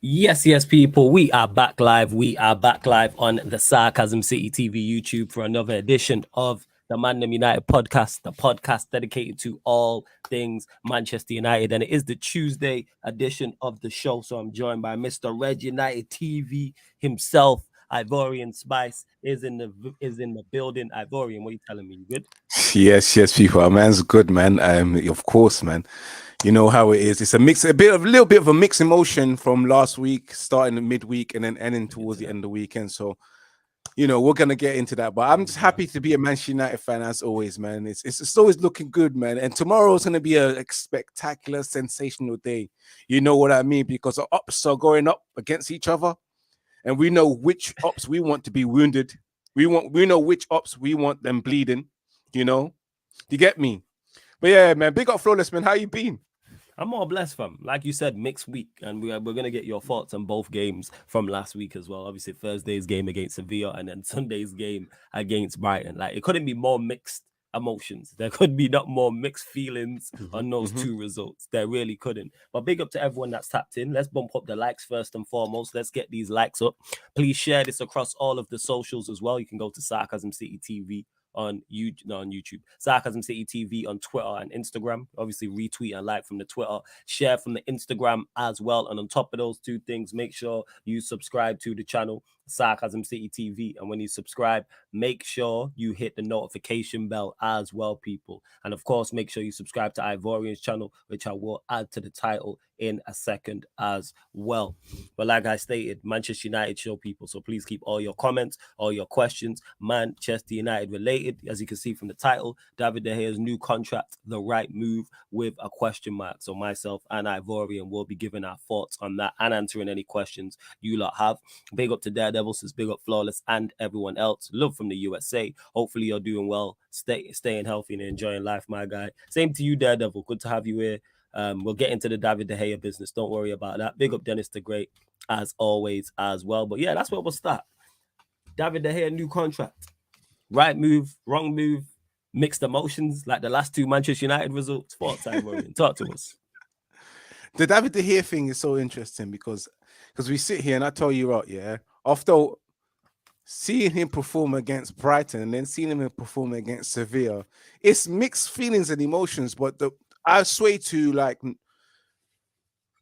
Yes, people. We are back live. We are back live on the Sarcasm City TV YouTube for another edition of the ManDem United podcast, the podcast dedicated to all things Manchester United. And it is the Tuesday edition of the show. So I'm joined by Mr. Red United TV himself. Ivorian Spice is in the building. Ivorian, what are you telling me? You good? Yes, people. Our man's good, man. Of course, man. You know how it is. It's a little bit of a mixed emotion from last week, starting in midweek and then ending towards the end of the weekend. So, we're gonna get into that. But I'm just happy to be a Manchester United fan as always, man. It's always looking good, man. And tomorrow's gonna be a spectacular, sensational day. You know what I mean? Because the ops are going up against each other, and we know which ops we want to be wounded. We know which ops we want them bleeding. Do you get me? But yeah, man, big up Flawless, man. How you been? I'm more blessed, fam. Like you said, mixed week, and we're gonna get your thoughts on both games from last week as well. Obviously, Thursday's game against Sevilla, and then Sunday's game against Brighton. Like it couldn't be more mixed emotions. There could be not more mixed feelings on those two results. There really couldn't. But big up to everyone that's tapped in. Let's bump up the likes first and foremost. Let's get these likes up. Please share this across all of the socials as well. You can go to Sarcasm City TV on YouTube, Sarcasm City TV on Twitter and Instagram. Obviously, retweet and like from the Twitter, share from the Instagram as well. And on top of those two things, make sure you subscribe to the channel, Sarcasm City TV. And when you subscribe, make sure you hit the notification bell as well, people. And of course, make sure you subscribe to Ivorian's channel, which I will add to the title in a second as well. But like I stated, Manchester United show, people. So please keep all your comments, all your questions Manchester United related. As you can see from the title, David De Gea's new contract, the right move, with a question mark. So myself and Ivorian will be giving our thoughts on that and answering any questions you lot have. Big up to Daredevils, big up Flawless and everyone else. Love from the USA. Hopefully you're doing well, staying healthy and enjoying life, my guy. Same to you, Daredevil. Good to have you here. We'll get into the David De Gea business. Don't worry about that. Big up Dennis the Great, as always, as well. But yeah, that's where we'll start. David De Gea, new contract. Right move, wrong move, mixed emotions, like the last two Manchester United results. Talk to us. The David De Gea thing is so interesting because we sit here and I tell you what, yeah, after seeing him perform against Brighton and then seeing him perform against Sevilla, it's mixed feelings and emotions. But I sway to like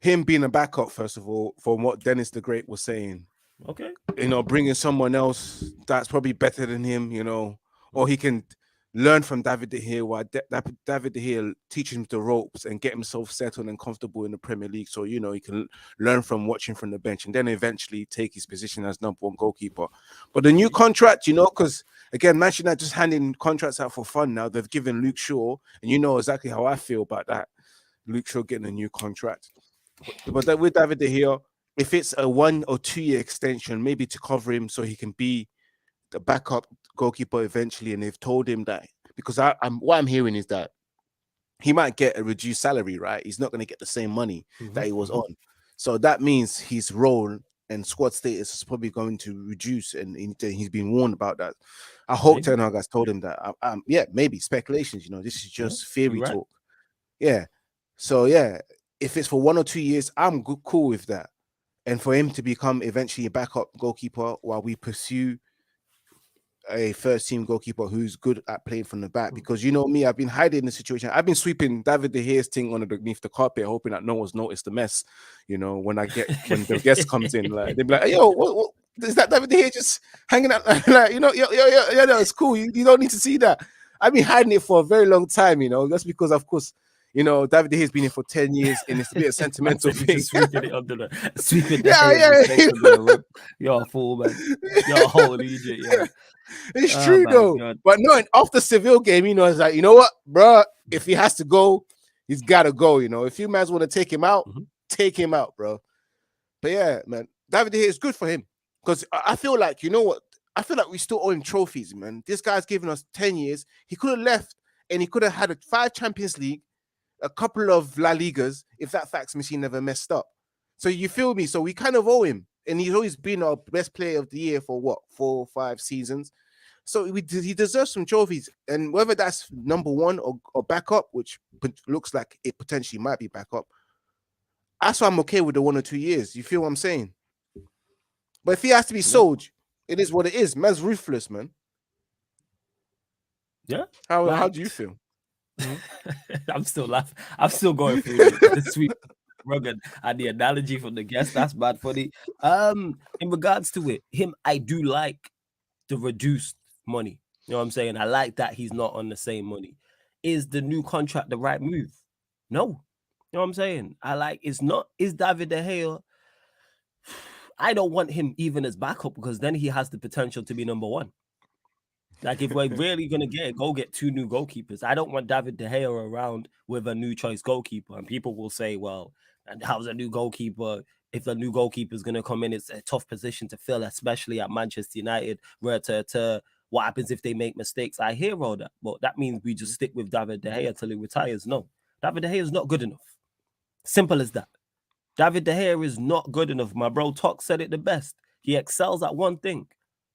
him being a backup, first of all, from what Dennis the Great was saying. Okay. Bringing someone else that's probably better than him, or he can learn from David De Gea while David De Gea teach him the ropes and get himself settled and comfortable in the Premier League. So, he can learn from watching from the bench and then eventually take his position as number one goalkeeper. But the new contract, because again, Manchester United just handing contracts out for fun now. They've given Luke Shaw, and you know exactly how I feel about that. Luke Shaw getting a new contract. But with David De Gea, if it's a 1 or 2 year extension, maybe to cover him so he can be the backup goalkeeper eventually, and they've told him that, because what I'm hearing is that he might get a reduced salary, right? He's not going to get the same money that he was on. So that means his role and squad status is probably going to reduce, and he's been warned about that. I hope Ten Hag has told him that. Yeah, maybe speculations, this is just theory talk. Yeah. So yeah, if it's for 1 or 2 years, I'm cool with that. And for him to become eventually a backup goalkeeper while we pursue a first-team goalkeeper who's good at playing from the back. Because you know me, I've been hiding the situation. I've been sweeping David De Gea's thing underneath the carpet, hoping that no one's noticed the mess. When the guest comes in, like they'll be like, "Yo, what is that David De Gea just hanging out?" Like, yo, it's cool. You don't need to see that. I've been hiding it for a very long time, just because, of course, David De Gea's been here for 10 years, and it's a bit of sentimental thing. Sweeping it under the You're a fool, man. You're a whole idiot, yeah. It's true though. God. But no, after Seville game, it's like, you know what, bro? If he has to go, he's got to go. If you guys want to take him out, take him out, bro. But yeah, man, David De Gea is good for him, because I feel like, I feel like we still owe him trophies, man. This guy's given us 10 years. He could have left and he could have had 5 Champions League, a couple of La Ligas, if that fax machine never messed up. So you feel me? So we kind of owe him. And he's always been our best player of the year for 4 or 5 seasons. So he deserves some trophies. And whether that's number one or backup, which looks like it potentially might be backup, That's why I'm okay with the 1 or 2 years. You feel what I'm saying? But if he has to be sold, it is what it is. Man's ruthless, man. Yeah. How do you feel? I'm still laughing. I'm still going through the sweet rugged and the analogy from the guest. That's bad funny. In regards to it, I do like the reduced money. You know what I'm saying? I like that he's not on the same money. Is the new contract the right move? No. You know what I'm saying? Is David De Gea? I don't want him even as backup because then he has the potential to be number one. Like, if we're really going to go get 2 new goalkeepers. I don't want David De Gea around with a new choice goalkeeper. And people will say, well, and how's a new goalkeeper? If a new goalkeeper is going to come in, it's a tough position to fill, especially at Manchester United. What happens if they make mistakes? I hear all that. But that means we just stick with David De Gea till he retires. No, David De Gea is not good enough. Simple as that. David De Gea is not good enough. My bro Talk said it the best. He excels at one thing.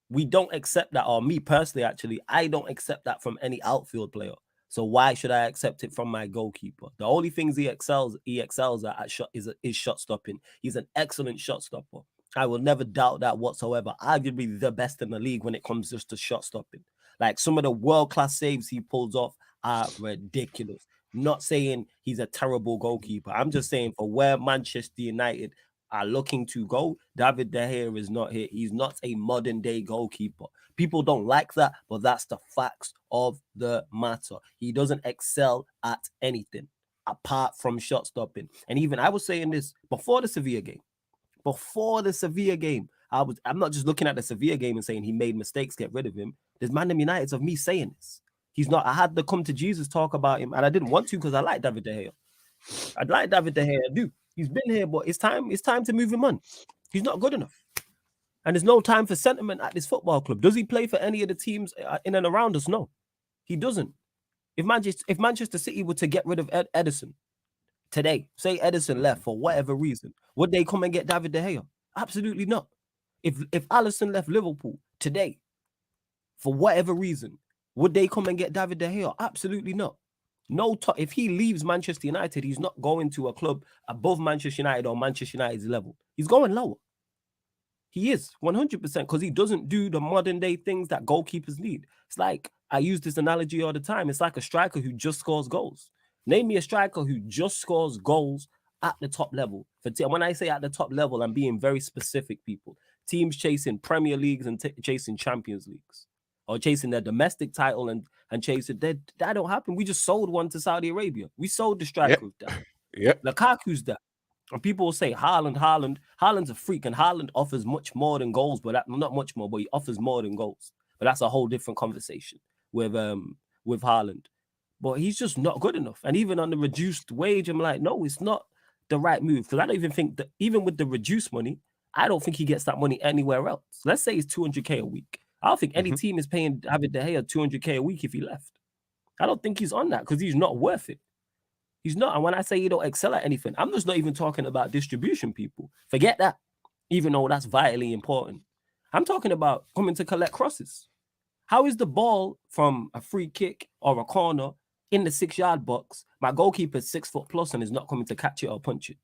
We don't accept that, or me personally, actually, I don't accept that from any outfield player. So why should I accept it from my goalkeeper? The only things he excels at is shot stopping. He's an excellent shot stopper. I will never doubt that whatsoever. Arguably the best in the league when it comes just to shot stopping. Like, some of the world-class saves he pulls off are ridiculous. Not saying he's a terrible goalkeeper. I'm just saying for where Manchester United are looking to go, David De Gea is not here. He's not a modern day goalkeeper. People don't like that, but that's the facts of the matter. He doesn't excel at anything apart from shot stopping. And even I was saying this before the Sevilla game. I'm not just looking at the Sevilla game and saying he made mistakes, get rid of him. There's ManDem Uniteds of me saying this. He's not. I had the come to Jesus talk about him, and I didn't want to because I like David De Gea. I like David De Gea. I do. He's been here, but it's time to move him on. He's not good enough. And there's no time for sentiment at this football club. Does he play for any of the teams in and around us? No, he doesn't. If Manchester City were to get rid of Edison today, say Edison left for whatever reason, would they come and get David De Gea? Absolutely not. If Alisson left Liverpool today, for whatever reason, would they come and get David De Gea? Absolutely not. If he leaves Manchester United, he's not going to a club above Manchester United or Manchester United's level. He's going lower. He is 100% because he doesn't do the modern day things that goalkeepers need. It's like, I use this analogy all the time. It's like a striker who just scores goals. Name me a striker who just scores goals at the top level. When I say at the top level, I'm being very specific, people. Teams chasing Premier Leagues and chasing Champions Leagues, or chasing their domestic title and chasing that don't happen. We just sold one to Saudi Arabia. We sold the striker with that. Yep. Lukaku's that. And people will say Haaland's a freak, and Haaland offers much more than goals, but not much more, but he offers more than goals. But that's a whole different conversation with Haaland. But he's just not good enough. And even on the reduced wage, I'm like, no, it's not the right move. Because I don't even think that, even with the reduced money, I don't think he gets that money anywhere else. Let's say it's 200K a week. I don't think any team is paying David De Gea 200K a week if he left. I don't think he's on that because he's not worth it. He's not. And when I say he don't excel at anything, I'm just not even talking about distribution, people. Forget that, even though that's vitally important. I'm talking about coming to collect crosses. How is the ball from a free kick or a corner in the 6-yard box, my goalkeeper's 6 foot plus and is not coming to catch it or punch it?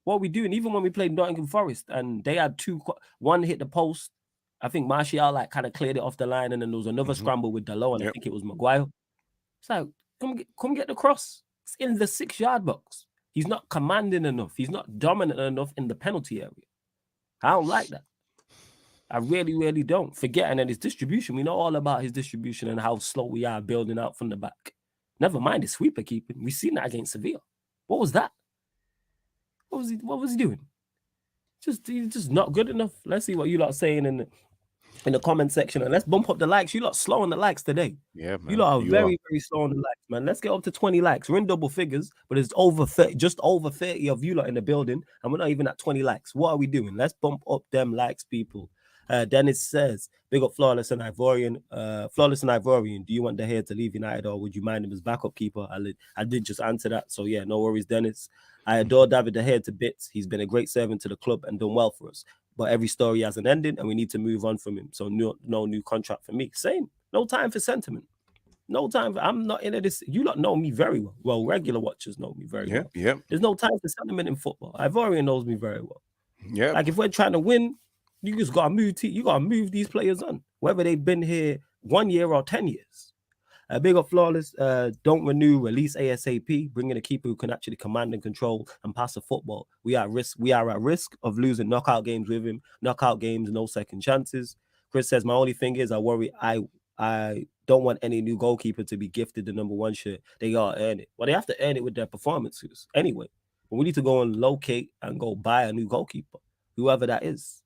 What are we doing? Even when we played Nottingham Forest and they had one hit the post, I think Martial kind of cleared it off the line, and then there was another scramble with Dalot, and I think it was Maguire. It's like, come get the cross. It's in the 6-yard box. He's not commanding enough. He's not dominant enough in the penalty area. I don't like that. I really, really don't. Forget, and then his distribution. We know all about his distribution and how slow we are building out from the back. Never mind his sweeper keeping. We've seen that against Sevilla. What was that? What was he doing? He's just not good enough. Let's see what you lot are saying in the comment section, and let's bump up the likes. You lot slow on the likes today. Yeah, man. You lot are very slow on the likes, man. Let's get up to 20 likes. We're in double figures, but it's just over 30 of you lot in the building, and we're not even at 20 likes. What are we doing? Let's bump up them likes, people. Dennis says, big up Flawless and Ivorian. Do you want De Gea to leave United, or would you mind him as backup keeper? I did just answer that. So yeah, no worries, Dennis. I adore David De Gea to bits. He's been a great servant to the club and done well for us. But every story has an ending, and we need to move on from him. So no new contract for me. Same. No time for sentiment. No time. I'm not into this. You lot know me very well. Well, regular watchers know me very well. Yeah. There's no time for sentiment in football. Ivorian knows me very well. Yeah. Like if we're trying to win, you just gotta move. You gotta move these players on, whether they've been here 1 year or 10 years. Big up Flawless. Don't renew, release ASAP. Bring in a keeper who can actually command and control and pass the football. We are at risk of losing knockout games with him. Knockout games, no second chances. Chris says, my only thing is I worry I don't want any new goalkeeper to be gifted the number 1 shirt. They gotta earn it. Well, they have to earn it with their performances anyway. But we need to go and locate and go buy a new goalkeeper, whoever that is.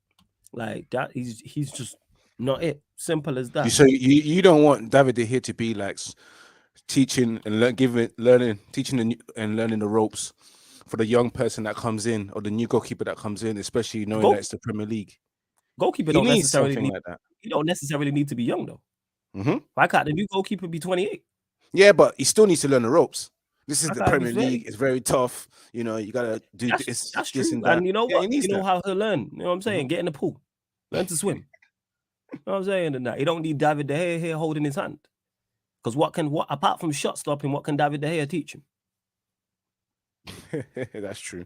Like that, he's just not it. Simple as that. So you don't want David De Gea to be like teaching and learning the ropes for the young person that comes in or the new goalkeeper that comes in, especially knowing that it's the Premier League. Goalkeeper don't necessarily need like that. You don't necessarily need to be young though. Why can't the new goalkeeper be 28? Yeah, but he still needs to learn the ropes. This is the Premier League. It's very tough. You know, you gotta do this. That's this true. And that. And you know what? You know how he'll learn. You know what I'm saying? Get in the pool, learn to swim. You know what I'm saying? And that you don't need David De Gea here holding his hand. Because what apart from shot stopping, what can David De Gea teach him? That's true.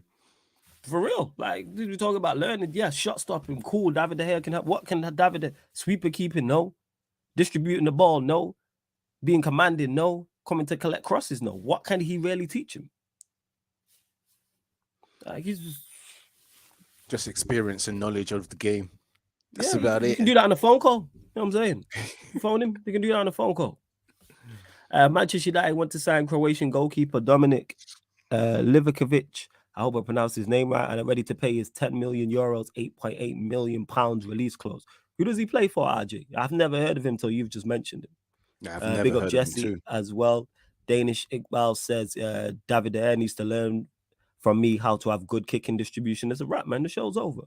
For real. Like we talk about learning. Yeah, shot stopping, cool. David De Gea can help. What can David sweeper keeping? No. Distributing the ball, no. Being commanded, no. Coming to collect crosses, no. What can he really teach him? Like he's just experience and knowledge of the game. That's about it. You can do that on a phone call. You know what I'm saying? Phone him. You can do that on a phone call. Manchester United want to sign Croatian goalkeeper Dominik Livakovic. I hope I pronounced his name right. And are ready to pay his 10 million euros, 8.8 million pounds release clause. Who does he play for, RJ? I've never heard of him till you've just mentioned him. Yeah, I've never big heard up Jesse of him too. As well. Danish Iqbal says David De Gea needs to learn from me how to have good kicking distribution. It's a wrap, man. The show's over.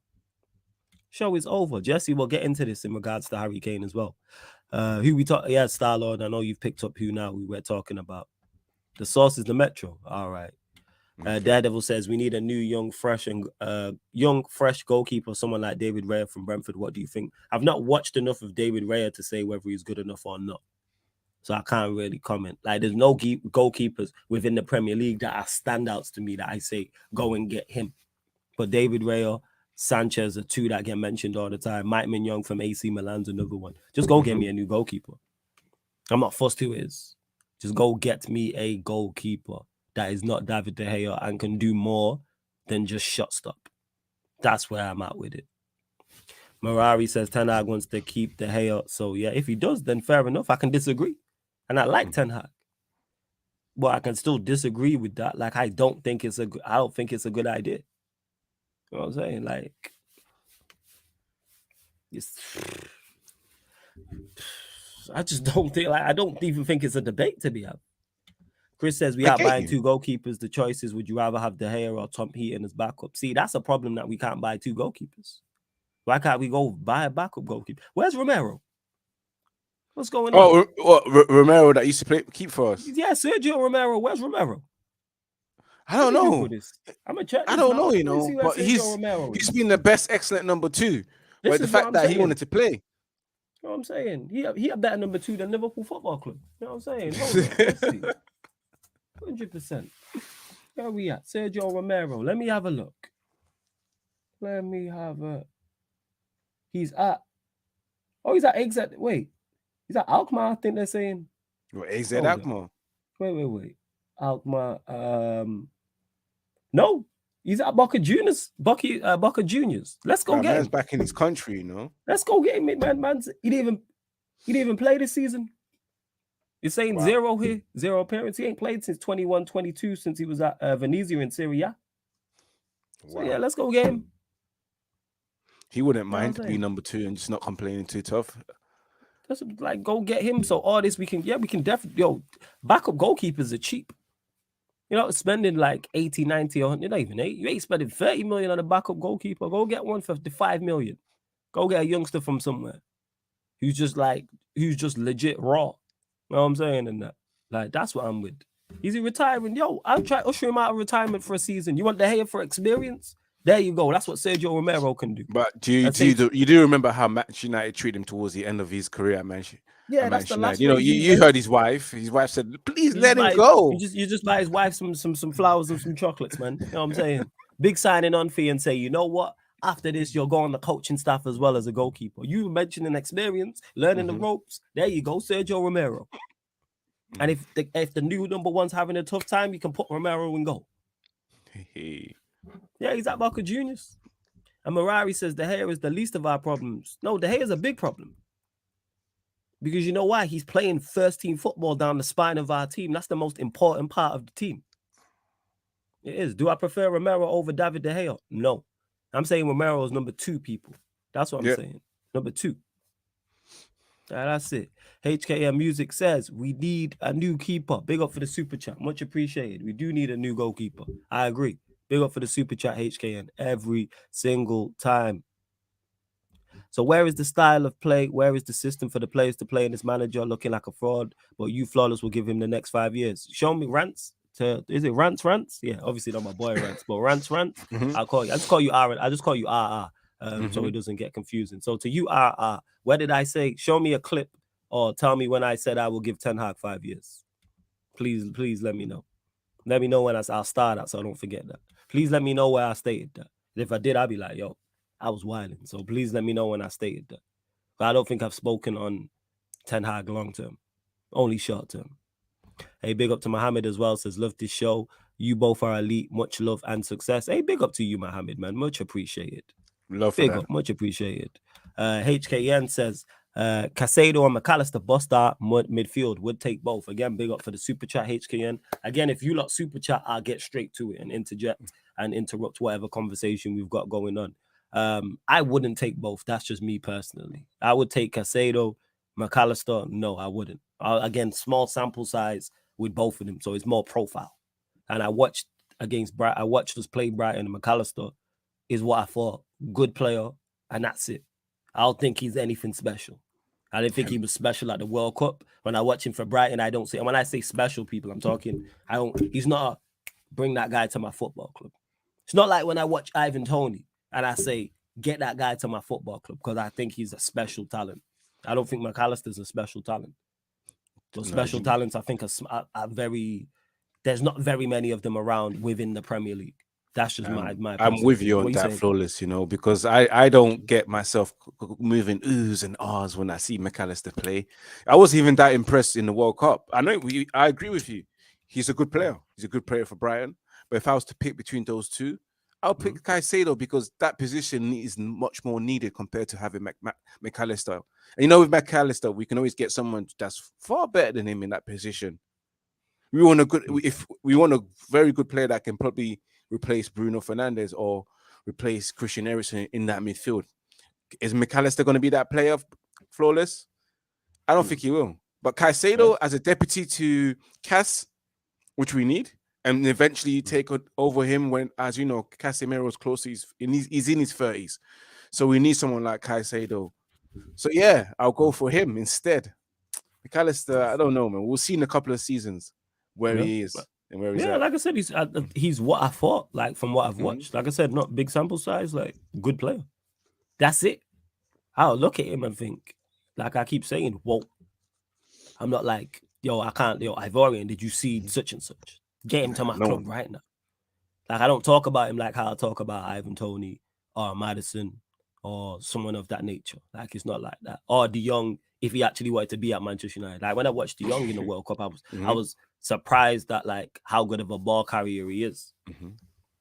Show is over. Jesse will get into this in regards to Harry Kane as well. Who we talk? Yeah, Star-Lord. I know you've picked up who now we were talking about. The source is the Metro. All right. Daredevil says we need a new young fresh goalkeeper, someone like David Raya from Brentford. What do you think? I've not watched enough of David Raya to say whether he's good enough or not, so I can't really comment. Like there's no goalkeepers within the Premier League that are standouts to me that I say go and get him. But David Raya, Sanchez are two that get mentioned all the time. Mike Mignon from AC Milan's another one. Just go get me a new goalkeeper. I'm not fussed who is. Just go get me a goalkeeper that is not David De Gea and can do more than just shot stop. That's where I'm at with it. Marari says Ten Hag wants to keep De Gea. So yeah, if he does, then fair enough. I can disagree. And I like Ten Hag. But I can still disagree with that. Like I don't think it's a good idea. You know what I'm saying? Like I just don't think I don't even think it's a debate to be had. Chris says we are buying two goalkeepers. The choice is, would you rather have De Gea or Tom Heaton as backup? See, that's a problem that we can't buy two goalkeepers. Why can't we go buy a backup goalkeeper? Where's Romero? What's going on? Oh, Romero that used to keep for us. Yeah, Sergio Romero. Where's Romero? I don't know. I'm gonna check. I don't know, you know, but he's been the best excellent number 2. But the fact that he wanted to play. You know what I'm saying? He a better number 2 than Liverpool Football Club. You know what I'm saying? Hold on, let's see. 100%. Where are we at? Sergio Romero. Let me have a look. He's at AZ. Wait. He's at Alkmaar, I think they're saying. Well, AZ Alkmaar. Wait. Alkmaar. No. He's at Boca Juniors. Boca Juniors. Let's go get him. Man's back in his country, you know. Let's go get him, man. He didn't even play this season. You're saying zero here, 0 appearance. He ain't played since 21-22, since he was at Venezia in Serie A. So yeah, let's go get him. He wouldn't mind to be number 2 and just not complaining too tough. That's like go get him. So all this we can definitely backup goalkeepers are cheap. You're not spending like 80, 90, or 100, not even 8. You ain't spending 30 million on a backup goalkeeper. Go get one for 5 million. Go get a youngster from somewhere who's just legit raw. You know what I'm saying? And that, like, that's what I'm with. Is he retiring? Yo, I'll try to usher him out of retirement for a season. You want De Gea for experience? There you go. That's what Sergio Romero can do. But do you remember how Manchester United treated him towards the end of his career at Manchester? Yeah, at that's the Manchester United. last You know, regime, you man. heard his wife. His wife said, "Please You let just him buy go." you just buy his wife some flowers and some chocolates, man. You know what I'm saying? Big signing on fee and say, you know what? After this, you'll go on the coaching staff as well as a goalkeeper. You mentioned an experience, learning the ropes. There you go, Sergio Romero. And if the new number one's having a tough time, you can put Romero in goal. Yeah, he's at Boca Juniors. And Marari says De Gea is the least of our problems. No, De Gea is a big problem. Because you know why? He's playing first team football down the spine of our team. That's the most important part of the team. It is. Do I prefer Romero over David De Gea? No. I'm saying Romero is number 2, people. That's what I'm saying. Number 2. That's it. HKM Music says we need a new keeper. Big up for the super chat. Much appreciated. We do need a new goalkeeper. I agree. Big up for the super chat, HKN, every single time. So where is the style of play? Where is the system for the players to play in this manager looking like a fraud? But you flawless will give him the next 5 years. Show me Rants. Is it Rants? Yeah, obviously not my boy Rants, but Rants. I'll call you. I just call you R. I just call you RR. So it doesn't get confusing. So to you, RR, where did I say? Show me a clip or tell me when I said I will give Ten Hag 5 years. Please let me know. Let me know when I'll start that so I don't forget that. Please let me know where I stated that. If I did, I'll be like, yo, I was wilding. So please let me know when I stated that. But I don't think I've spoken on Ten Hag long term, only short term. Hey, big up to Mohammed as well. Says, love this show. You both are elite. Much love and success. Hey, big up to you, Mohammed, man. Much appreciated. Love big up, much appreciated. HKN says, Casado and McAllister bust out midfield. Would take both. Again, big up for the super chat, HKN. Again, if you lot super chat, I'll get straight to it and interject and interrupt whatever conversation we've got going on. I wouldn't take both. That's just me personally. I would take Casado, McAllister. No, I wouldn't. Again, small sample size with both of them, so it's more profile. And I watched us play Brighton and McAllister. Is what I thought. Good player, and that's it. I don't think he's anything special. I didn't think he was special at the World Cup. When I watch him for Brighton, I don't see. And when I say special, people, I'm talking. He's not bring that guy to my football club. It's not like when I watch Ivan Toney and I say get that guy to my football club because I think he's a special talent. I don't think McAllister's a special talent. Those special talents, I think, are very. There's not very many of them around within the Premier League. That's just my I'm with you on that, Flawless, because I don't get myself moving oohs and ahs when I see McAllister play. I wasn't even that impressed in the World Cup. I agree with you. He's a good player. He's a good player for Brighton. But if I was to pick between those two, I'll pick Caicedo because that position is much more needed compared to having McAllister. And with McAllister, we can always get someone that's far better than him in that position. We want a very good player that can probably replace Bruno Fernandes or replace Christian Eriksen in that midfield. Is McAllister going to be that player, Flawless? I don't think he will. But Caicedo as a deputy to Cas, which we need, and eventually take over him when, as you know, Casemiro's close. He's in his 30s. So we need someone like Caicedo. So yeah, I'll go for him instead. McAllister, I don't know, man. We'll see in a couple of seasons where he is. And where he's at. Like I said, he's what I thought, like from what I've watched. Like I said, not big sample size, like good player. That's it. I'll look at him and think, like I keep saying, whoa. I'm not like, Ivorian, did you see such and such? Get him to my club right now. Like I don't talk about him like how I talk about Ivan Toney or Maddison or someone of that nature. Like it's not like that. Or De Jong, if he actually wanted to be at Manchester United. Like when I watched De Jong in the World Cup, I was surprised at like how good of a ball carrier he is.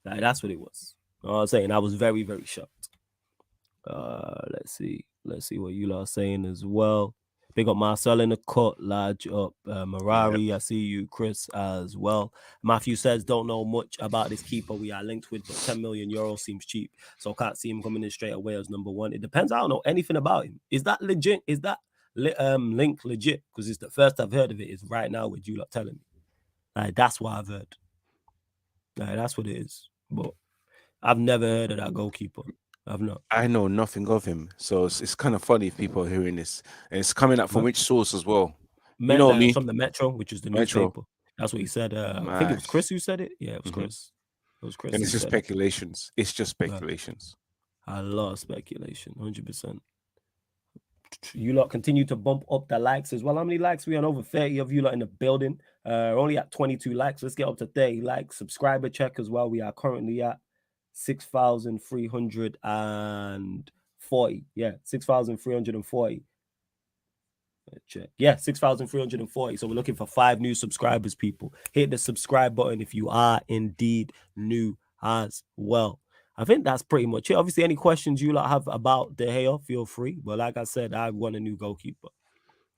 Like that's what it was. You know what I'm saying? I was very, very shocked. Let's see what you lot are saying as well. Big up Marcel in the cut, large up Marari. I see you, Chris, as well. Matthew says, don't know much about this keeper we are linked with, but 10 million euros seems cheap. So can't see him coming in straight away as number one. It depends. I don't know anything about him. Is that legit? Is that link legit? Because it's the first I've heard of it is right now with you lot telling me. Like that's what I've heard. Like that's what it is. But I've never heard of that goalkeeper. I've not. I know nothing of him, so it's kind of funny if people are hearing this, and it's coming up from which source as well. From the Metro, which is the Metro. newspaper. That's what he said. I think it was Chris who said it. Yeah, it was Chris. It was Chris. And it's just speculations. It's just speculations. A lot of speculation, 100%. You lot continue to bump up the likes as well. How many likes? We on over 30 of you lot in the building. Only at 22 likes. Let's get up to 30 likes. Subscriber check as well. We are currently at 6,340. Yeah, 6,340. Check. Yeah, 6,340. So we're looking for 5 new subscribers, people. Hit the subscribe button if you are indeed new as well. I think that's pretty much it. Obviously, any questions you lot have about De Gea, feel free. But like I said, I want a new goalkeeper.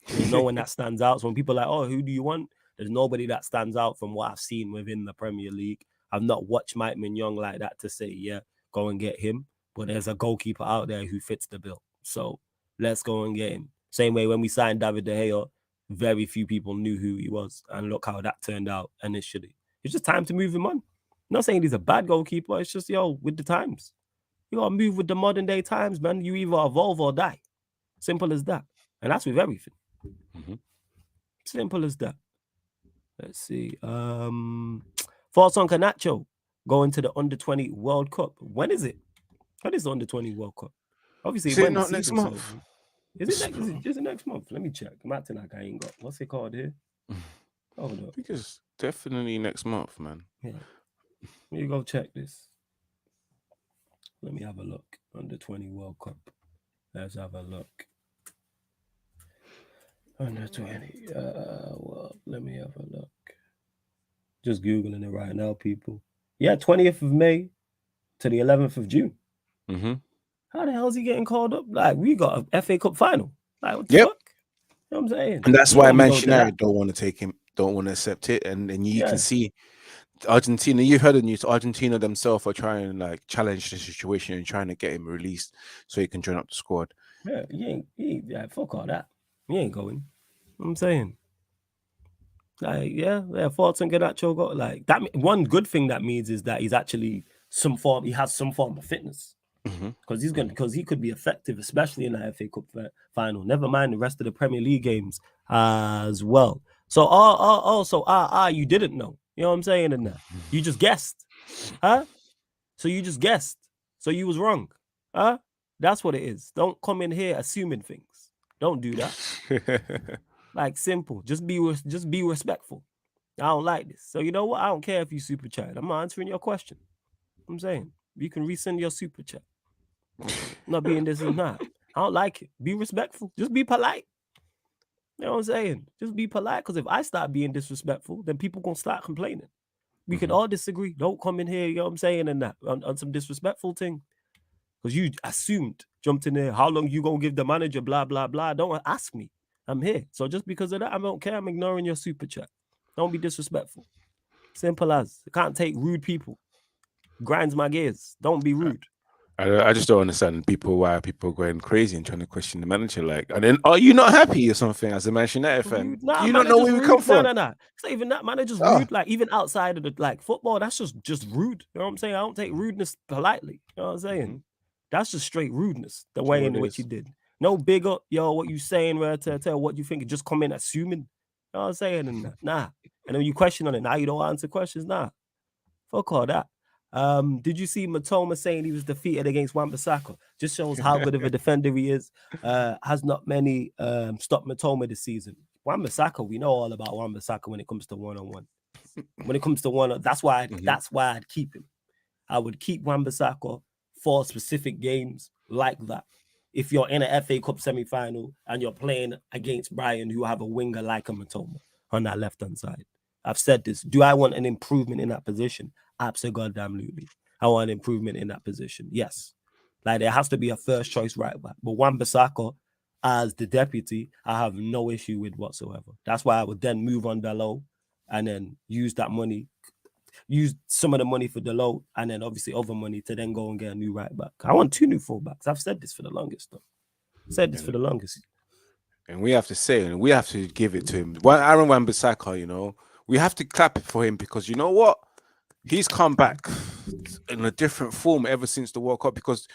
There's no one that stands out. So when people are like, oh, who do you want? There's nobody that stands out from what I've seen within the Premier League. I've not watched Mike Mignon like that to say, yeah, go and get him. But there's a goalkeeper out there who fits the bill. So let's go and get him. Same way when we signed David De Gea, very few people knew who he was. And look how that turned out initially. It's just time to move him on. I'm not saying he's a bad goalkeeper. It's just, with the times. You got to move with the modern day times, man. You either evolve or die. Simple as that. And that's with everything. Mm-hmm. Simple as that. Let's see. Thoughts on Canacho going to the Under-20 World Cup. When is it? When is the Under-20 World Cup? Obviously, is it not next month? Is it next month? Let me check. Martin, I ain't got. What's it called here? Hold up. I think it's definitely next month, man. Yeah. Let me go check this. Let me have a look. Under-20 World Cup. Let's have a look. Under-20. Well, let me have a look. Just Googling it right now, people. Yeah, 20th of May to the 11th of June. Mm-hmm. How the hell is he getting called up? Like, we got a FA Cup final. Like, what the fuck? You know what I'm saying? And that's why Manchester United don't want to take him, don't want to accept it. And you can see Argentina, you've heard the news, Argentina themselves are trying to challenge the situation and trying to get him released so he can join up the squad. Yeah, he ain't fuck all that. He ain't going. You know what I'm saying? Thoughts on Garnacho got that. One good thing that means is that he's actually he has some form of fitness. Because he could be effective, especially in the FA Cup final. Never mind the rest of the Premier League games as well. So also you didn't know. You know what I'm saying? In that you just guessed, huh? So you just guessed. So you was wrong, huh? That's what it is. Don't come in here assuming things. Don't do that. Simple. Just be respectful. I don't like this. So you know what? I don't care if you super chat. I'm not answering your question. I'm saying you can resend your super chat. Not being this and that. I don't like it. Be respectful. Just be polite. You know what I'm saying? Just be polite. Because if I start being disrespectful, then people gonna start complaining. We can all disagree. Don't come in here, you know what I'm saying, and that on some disrespectful thing. Because you jumped in there. How long you gonna give the manager? Blah blah blah. Don't ask me. I'm here. So just because of that, I don't care. I'm ignoring your super chat. Don't be disrespectful. Simple as. I can't take rude people. Grinds my gears. Don't be rude. I just don't understand why people are going crazy and trying to question the manager. And then, are you not happy or something as a Manchester United fan? Nah, you don't know where we come from. Nah. It's not even that. Manager's rude. Even outside of the football, that's just rude. You know what I'm saying? I don't take rudeness politely. You know what I'm saying? That's just straight rudeness. The way in which you did. No big up, what you saying, where to tell what you think. Just come in assuming. You know what I'm saying? And nah. And then you question on it. Now you don't answer questions. Nah. Fuck all that. Did you see Matoma saying he was defeated against Wan-Bissaka? Just shows how good of a defender he is. Has not many stopped Matoma this season. Wan-Bissaka, we know all about Wan-Bissaka when it comes to one-on-one. When it comes to one, that's why I'd keep him. I would keep Wan-Bissaka for specific games like that. If you're in an FA Cup semi-final and you're playing against Brighton, who have a winger like a Matoma on that left-hand side. I've said this. Do I want an improvement in that position? Absolutely. I want an improvement in that position. Yes. There has to be a first choice right back. But Wan-Bissaka, as the deputy, I have no issue with whatsoever. That's why I would then move on Dalot and then use that money, use some of the money for Dalot and then obviously other money to then go and get a new right back. I want 2 new fullbacks. I've said this for the longest, though. And we have to say, and we have to give it to him. Aaron Wan-Bissaka, we have to clap for him because you know what? He's come back in a different form ever since the World Cup. Because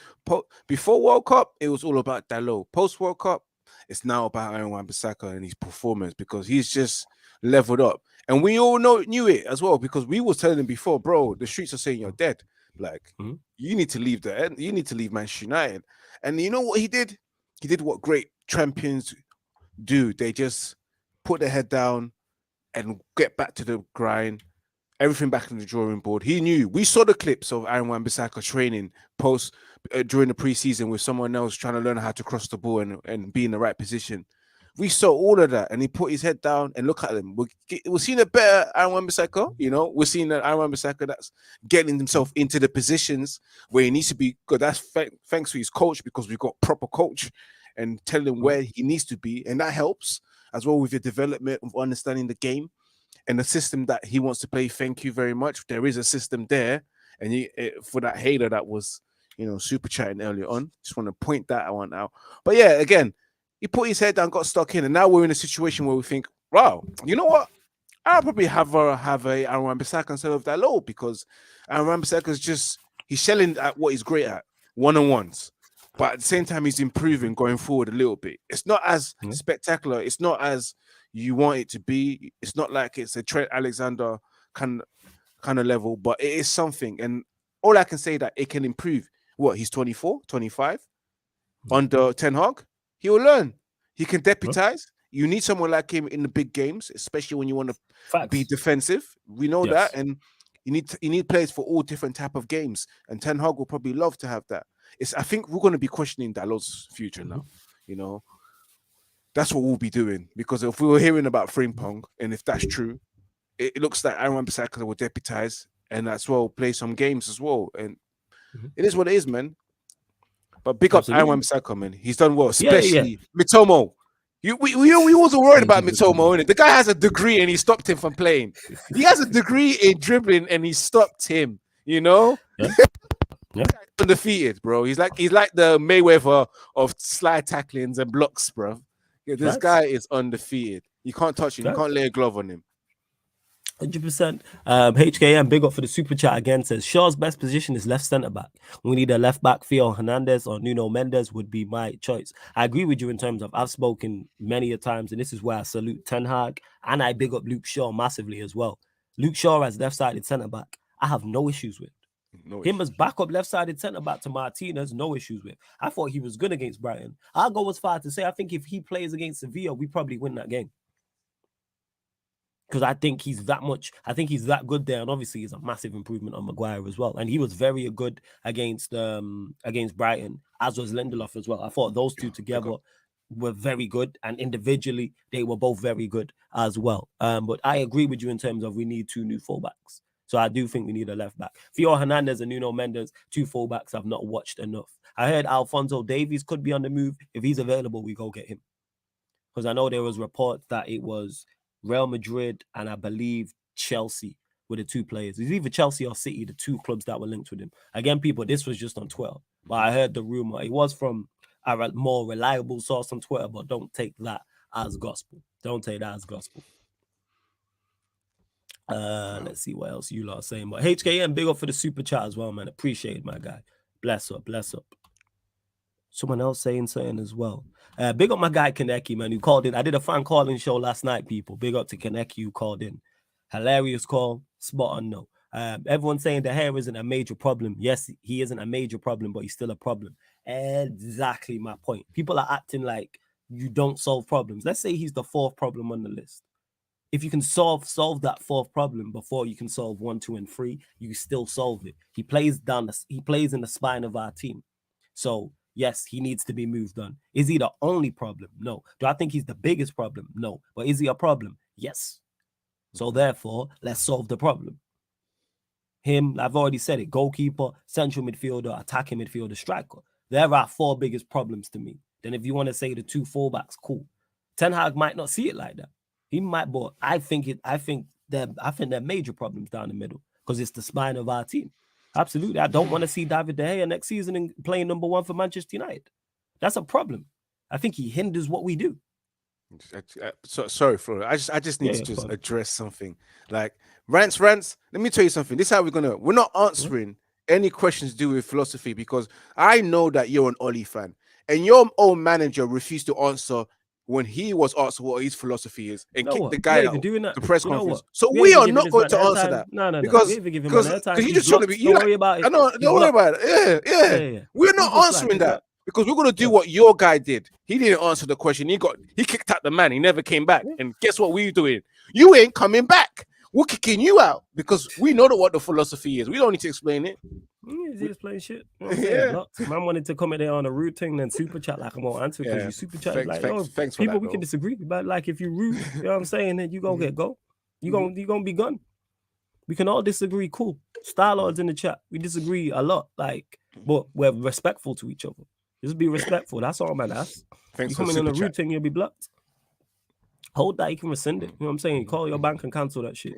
before World Cup, it was all about Dalot. Post World Cup, it's now about Aaron Wan-Bissaka and his performance because he's just leveled up. And we all knew it as well because we was telling him before, bro, the streets are saying you're dead. You need to leave you need to leave Manchester United. And you know what he did? He did what great champions do. They just put their head down and get back to the grind. Everything back in the drawing board. He knew. We saw the clips of Aaron Wan-Bissaka training during the preseason with someone else trying to learn how to cross the ball and be in the right position. We saw all of that, and he put his head down and look at him. We're seeing a better Aaron Wan-Bissaka. You know, we're seeing that Aaron Wan-Bissaka that's getting himself into the positions where he needs to be. Good. That's thanks to his coach, because we've got proper coach and telling him where he needs to be, and that helps as well with your development of understanding the game. And the system that he wants to play, thank you very much. There is a system there. And for that hater that was, super chatting earlier on, just want to point that one out. But yeah, again, he put his head down, got stuck in, and now we're in a situation where we think, wow, you know what? I'll probably have a Aaron Wan-Bissaka instead of Dalot, because Aaron Wan-Bissaka is he's shelling at what he's great at, one-on-ones. But at the same time, he's improving going forward a little bit. It's not as spectacular. It's not as you want it to be. It's not like it's a Trent Alexander kind of level, but it is something. And all I can say that it can improve. What, he's 24, 25? Under Ten Hag, he will learn. He can deputize. You need someone like him in the big games, especially when you want to be defensive. We know that. And you need players for all different type of games. And Ten Hag will probably love to have that. I think we're going to be questioning Dalot's future now, That's what we'll be doing, because if we were hearing about Frimpong, and if that's true, it looks like Aaron Wan-Bissaka will deputize and as well play some games as well. And it is what it is, man. But big up Aaron Wan-Bissaka, man. He's done well, especially Mitoma. We wasn't worried about Mitoma, innit? The guy has a degree and he stopped him from playing. He has a degree in dribbling and he stopped him, Yeah. Undefeated, bro. He's like the Mayweather of slide tacklings and blocks, bro. Yeah, this guy is undefeated. You can't touch him. You can't lay a glove on him. 100%. HKM, big up for the super chat again, says Shaw's best position is left centre back. We need a left back. Theo Hernandez or Nuno Mendes would be my choice. I agree with you in terms of I've spoken many a times, and this is where I salute Ten Hag, and I big up Luke Shaw massively as well. Luke Shaw as left-sided centre back, I have no issues with. Him as backup left-sided centre-back to Martinez, no issues with. I thought he was good against Brighton. I'll go as far to say I think if he plays against Sevilla, we probably win that game. Because I think he's that good there. And obviously he's a massive improvement on Maguire as well. And he was very good against Brighton, as was Lindelof as well. I thought those two together were very good. And individually, they were both very good as well. But I agree with you in terms of we need two new fullbacks. So I do think we need a left back. Theo Hernandez and Nuno Mendes, two fullbacks I've not watched enough. I heard Alphonso Davies could be on the move. If he's available, we go get him. Because I know there was reports that it was Real Madrid and I believe Chelsea were the two players. It's either Chelsea or City, the two clubs that were linked with him. Again, people, this was just on Twitter. But I heard the rumor. It was from a more reliable source on Twitter, but don't take that as gospel. Don't take that as gospel. Let's see what else you lot are saying. But HKM, big up for the super chat as well, man. Appreciate it, my guy. Bless up, bless up. Someone else saying something as well. Big up my guy Kaneki, man, who called in. I did a fan calling show last night, people. Big up to Kaneki who called in. Hilarious call, spot on, no. Everyone's saying the hair isn't a major problem. Yes, he isn't a major problem, but he's still a problem. Exactly my point. People are acting like you don't solve problems. Let's say he's the fourth problem on the list. If you can solve that fourth problem before you can solve 1, 2, and 3, you still solve it. He plays in the spine of our team. So yes, he needs to be moved on. Is he the only problem? No. Do I think he's the biggest problem? No. But is he a problem? Yes. So therefore, let's solve the problem. Him, I've already said it, goalkeeper, central midfielder, attacking midfielder, striker. There are 4 biggest problems to me. Then if you want to say the 2 fullbacks, cool. Ten Hag might not see it like that. He might, but I think they're major problems down the middle because it's the spine of our team. Absolutely. I don't want to see David De Gea next season and playing number 1 for Manchester United. That's a problem. I think he hinders what we do. Sorry, Flo. I just need to address something. Like rants. Let me tell you something. This is how we're not answering any questions to do with philosophy, because I know that you're an Oli fan and your own manager refused to answer when he was asked what his philosophy is and kicked the guy out the press conference. So we are not going to answer that. No. Because you just want to be. Don't worry about it. Yeah. We're not answering that. Because we're gonna do what your guy did. He didn't answer the question. He kicked out the man. He never came back. And guess what we're doing? You ain't coming back. We're kicking you out because we know what the philosophy is. We don't need to explain it. He's just playing shit. You know what I'm saying? Lots. Man wanted to comment there on a rude thing, then super chat like I'm on answer because you super chat like, thanks for people that, we can disagree, but like if you rude, you know what I'm saying, then you gonna get go. You gonna be gone. We can all disagree, cool. Star Lords in the chat. We disagree a lot, like, but we're respectful to each other. Just be respectful. That's all, man. You coming on a rude thing, you'll be blocked. Hold that, you can rescind it. You know what I'm saying? Call your bank and cancel that shit.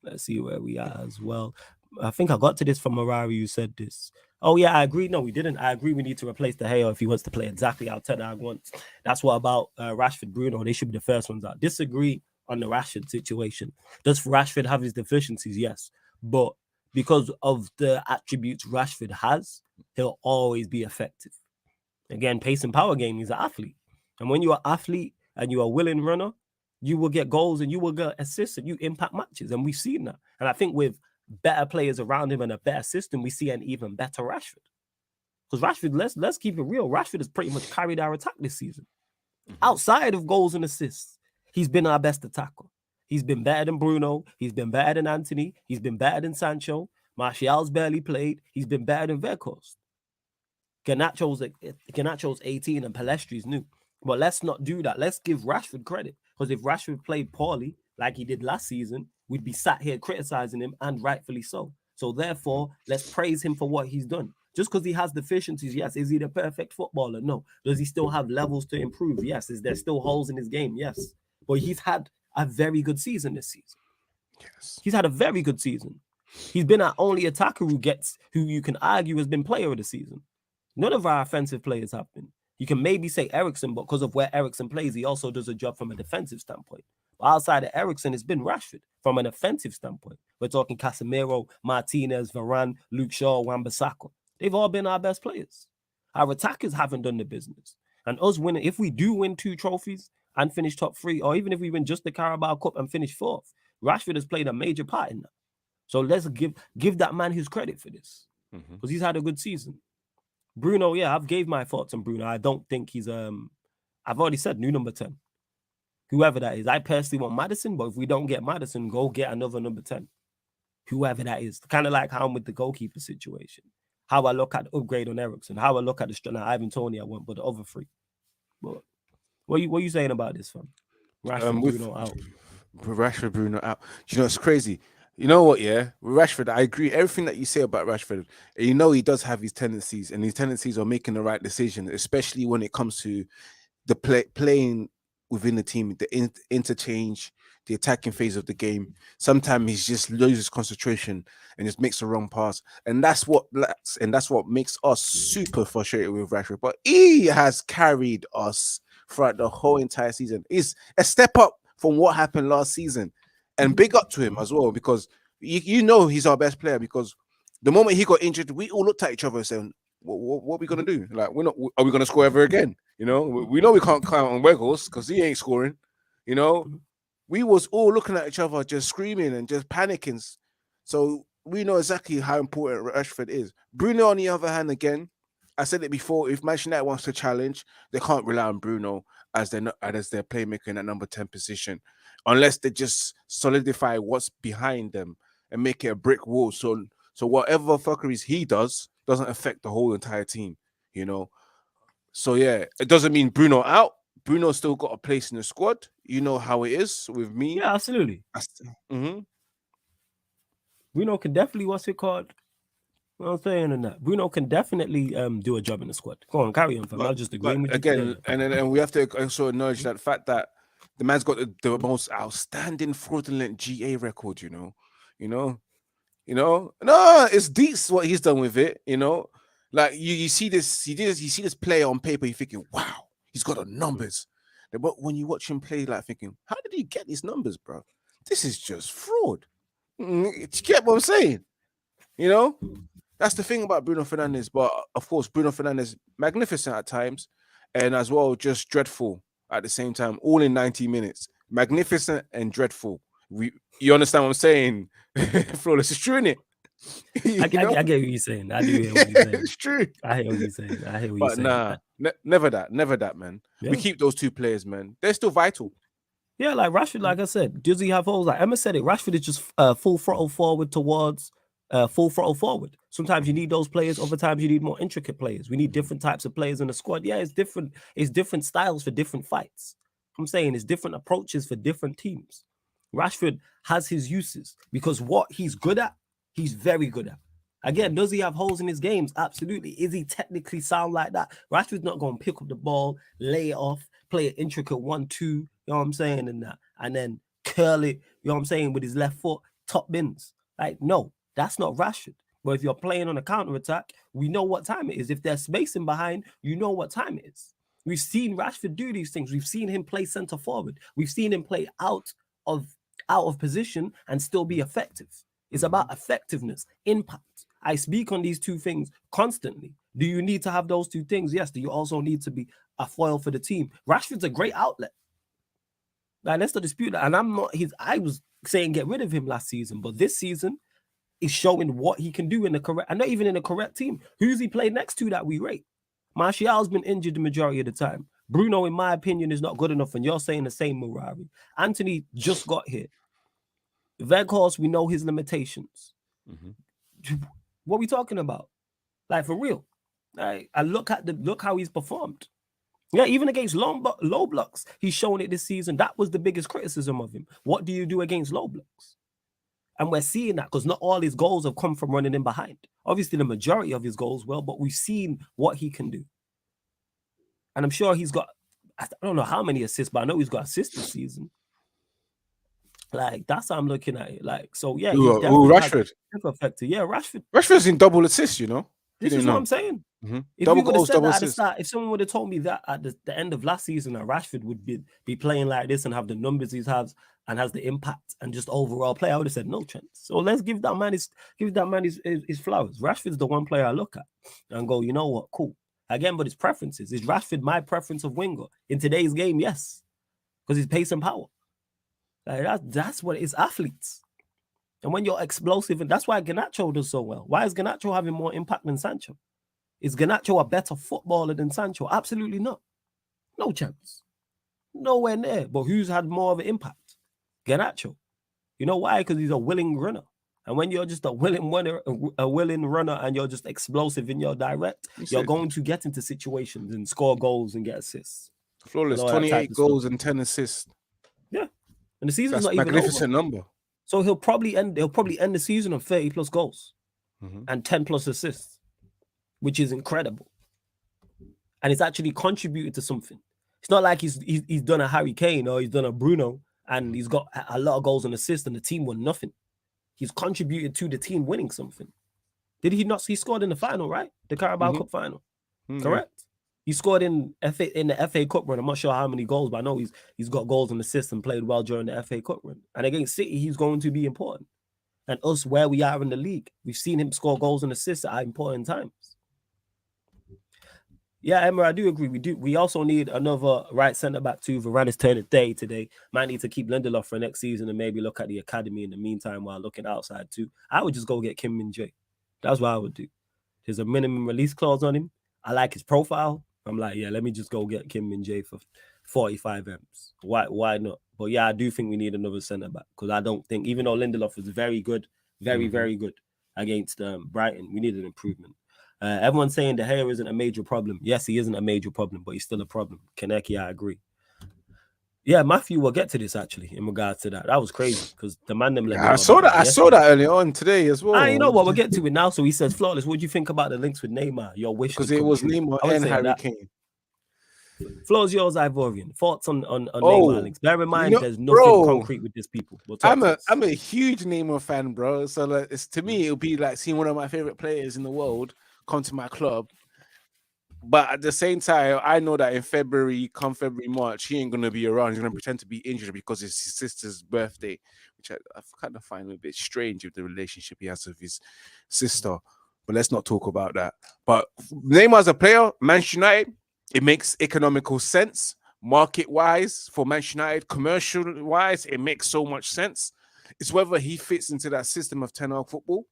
Let's see where we are as well. I think I got to this from Marari who said this. Oh, yeah, I agree. No, we didn't. I agree we need to replace De Gea if he wants to play exactly how Ten Hag wants. That's what about Rashford, Bruno. They should be the first ones out. Disagree on the Rashford situation. Does Rashford have his deficiencies? Yes. But because of the attributes Rashford has, he'll always be effective. Again, pace and power game, he's an athlete. And when you're an athlete and you're a willing runner, you will get goals and you will get assists and you impact matches. And we've seen that. And I think with better players around him and a better system, we see an even better Rashford. Because Rashford, let's keep it real. Rashford has pretty much carried our attack this season. Outside of goals and assists, he's been our best attacker. He's been better than Bruno. He's been better than Anthony. He's been better than Sancho. Martial's barely played. He's been better than Weghorst. Garnacho's 18 and Palestri's new. But let's not do that. Let's give Rashford credit. Because if Rashford played poorly, like he did last season, we'd be sat here criticizing him, and rightfully so. So therefore, let's praise him for what he's done. Just because he has deficiencies, yes. Is he the perfect footballer? No. Does he still have levels to improve? Yes. Is there still holes in his game? Yes. But he's had a very good season this season. Yes. He's had a very good season. He's been our only attacker who you can argue has been player of the season. None of our offensive players have been. You can maybe say Eriksen, but because of where Eriksen plays, he also does a job from a defensive standpoint. But outside of Eriksen, it's been Rashford from an offensive standpoint. We're talking Casemiro, Martinez, Varane, Luke Shaw, Wan-Bissaka. They've all been our best players. Our attackers haven't done the business. And us winning, if we do win 2 trophies and finish top 3, or even if we win just the Carabao Cup and finish 4th, Rashford has played a major part in that. So let's give that man his credit for this. Because he's had a good season. Bruno, yeah, I've gave my thoughts on Bruno. I don't think he's I've already said new number 10. Whoever that is. I personally want Maddison, but if we don't get Maddison, go get another number 10. Whoever that is. Kind of like how I'm with the goalkeeper situation. How I look at the upgrade on Eriksen. How I look at the Ivan Toney I want, but the other 3. But what are you saying about this, fam? Rashford, Bruno out. Rashford, Bruno out. You know, it's crazy. You know what, yeah? With Rashford, I agree. Everything that you say about Rashford, you know he does have his tendencies, and his tendencies are making the right decision, especially when it comes to the playing within the team, the interchange, the attacking phase of the game. Sometimes he just loses concentration and just makes the wrong pass. And that's what makes us super frustrated with Rashford. But he has carried us throughout the whole entire season. It's a step up from what happened last season. And big up to him as well, because you know he's our best player. Because the moment he got injured, we all looked at each other and said, "What are we gonna do? Like, are we gonna score ever again? You know, we know we can't count on Weghorst because he ain't scoring. You know, we was all looking at each other, just screaming and just panicking. So we know exactly how important Rashford is. Bruno, on the other hand, again, I said it before. If Manchester United wants to challenge, they can't rely on Bruno as their playmaker in that number 10 position. Unless they just solidify what's behind them and make it a brick wall. So whatever fuckeries he does doesn't affect the whole entire team, you know. So yeah, it doesn't mean Bruno out. Bruno's still got a place in the squad. You know how it is with me. Yeah, absolutely. Bruno can definitely, what's it called? What I'm saying in that. Bruno can definitely do a job in the squad. Go on, carry on, fam. I'll just agree with you. Again, and we have to also acknowledge that fact that the man's got the most outstanding fraudulent GA record, you know. No, it's deep what he's done with it, you know. Like you see this player on paper, you're thinking, wow, he's got the numbers. But when you watch him play, like thinking, how did he get these numbers, bro? This is just fraud. You get what I'm saying? You know, that's the thing about Bruno Fernandes. But of course, Bruno Fernandes, magnificent at times, and as well, just dreadful at the same time, all in 90 minutes. Magnificent and dreadful. You understand what I'm saying? Flawless. It's true, innit? I get what you're saying. I do hear what you're saying. It's true. I hear what you're saying. I hear what But you're saying. never that, man. Yeah. We keep those two players, man. They're still vital. Yeah, like Rashford, like I said, does he have holes? Like Emma said it, Rashford is just full throttle forward towards full throttle forward. Sometimes you need those players, other times you need more intricate players. We need different types of players in the squad. Yeah, it's different. It's different styles for different fights. I'm saying it's different approaches for different teams. Rashford has his uses because what he's good at, he's very good at. Again, does he have holes in his games? Absolutely. Is he technically sound like that? Rashford's not going to pick up the ball, lay it off, play an intricate 1-2, you know what I'm saying, and then curl it, you know what I'm saying, with his left foot, top bins. Like, no, that's not Rashford. But if you're playing on a counter-attack, we know what time it is. If there's spacing behind, you know what time it is. We've seen Rashford do these things. We've seen him play centre forward. We've seen him play out of position and still be effective. It's about effectiveness, impact. I speak on these two things constantly. Do you need to have those two things? Yes. Do you also need to be a foil for the team? Rashford's a great outlet. Like, let's not dispute that. And I was saying get rid of him last season, but this season is showing what he can do in the correct, and not even in the correct team. Who's he played next to that we rate? Martial's been injured the majority of the time. Bruno, in my opinion, is not good enough, and you're saying the same, Murari. Anthony just got here. Weghorst, we know his limitations. What are we talking about? Like, for real. Like, I look how he's performed. Yeah, even against low blocks, he's shown it this season. That was the biggest criticism of him. What do you do against low blocks? And we're seeing that because not all his goals have come from running in behind. Obviously, the majority of his goals will, but we've seen what he can do. And I'm sure he's got, I don't know how many assists, but I know he's got assists this season. Like, that's how I'm looking at it. Like, so yeah, Rashford. Effective. Yeah, Rashford. Rashford's in double assists, you know. This is what I'm saying. If Double you would have goals, said double that at the assists. start, if someone would have told me that at the end of last season that Rashford would be playing like this and have the numbers he has and has the impact and just overall play, I would have said no chance. So let's give that man his flowers. Rashford's the one player I look at and go, you know what, cool. Again, but his preferences. Is Rashford my preference of winger in today's game? Yes, because he's pace and power. Like that's what it is. Athletes. And when you're explosive, and that's why Garnacho does so well. Why is Garnacho having more impact than Sancho? Is Garnacho a better footballer than Sancho? Absolutely not. No chance. Nowhere near. But who's had more of an impact? Garnacho. You know why? Because he's a willing runner. And when you're just a willing runner and you're just explosive in your direct, you're going to get into situations and score goals and get assists. Flawless, 28 goals and 10 assists. Yeah. And the season's not even over. Magnificent number. So he'll probably end the season on 30 plus goals and 10 plus assists, which is incredible. And it's actually contributed to something. It's not like he's done a Harry Kane or he's done a Bruno and he's got a lot of goals and assists and the team won nothing. He's contributed to the team winning something. Did he not? He scored in the final, right? The Carabao Cup final. Correct? He scored in the FA Cup run. I'm not sure how many goals, but I know he's got goals and assists and played well during the FA Cup run. And against City, he's going to be important. And us, where we are in the league, we've seen him score goals and assists at important times. Yeah, Emma, I do agree. We also need another right centre-back too. Varane is turning 30 today. Might need to keep Lindelof for next season and maybe look at the academy in the meantime while looking outside too. I would just go get Kim Min-jae. That's what I would do. There's a minimum release clause on him. I like his profile. I'm like, yeah, let me just go get Kim Min-jae for 45 M's. Why not? But yeah, I do think we need another centre-back because I don't think, even though Lindelof is very good, very good against Brighton, we need an improvement. Everyone's saying the hair isn't a major problem. Yes, he isn't a major problem, but he's still a problem. Kaneki, I agree. Yeah, Matthew will get to this actually in regards to that. That was crazy because the ManDem. I saw that earlier on today as well. You know what? We'll get to it now. So he says, Flawless, what do you think about the links with Neymar? Your wish? Because it was Neymar and Harry Kane. Floor's yours, Ivorian. Thoughts on Neymar links? Bear in mind, there's nothing concrete with these people. I'm a huge Neymar fan, bro. So like, to me, it'll be like seeing one of my favorite players in the world come to my club. But at the same time, I know that in February, March, he ain't going to be around. He's going to pretend to be injured because it's his sister's birthday, which I kind of find a bit strange with the relationship he has with his sister. But let's not talk about that. But Neymar as a player, Manchester United, it makes economical sense. Market-wise, for Manchester United, commercial-wise, it makes so much sense. It's whether he fits into that system of 10-hour football.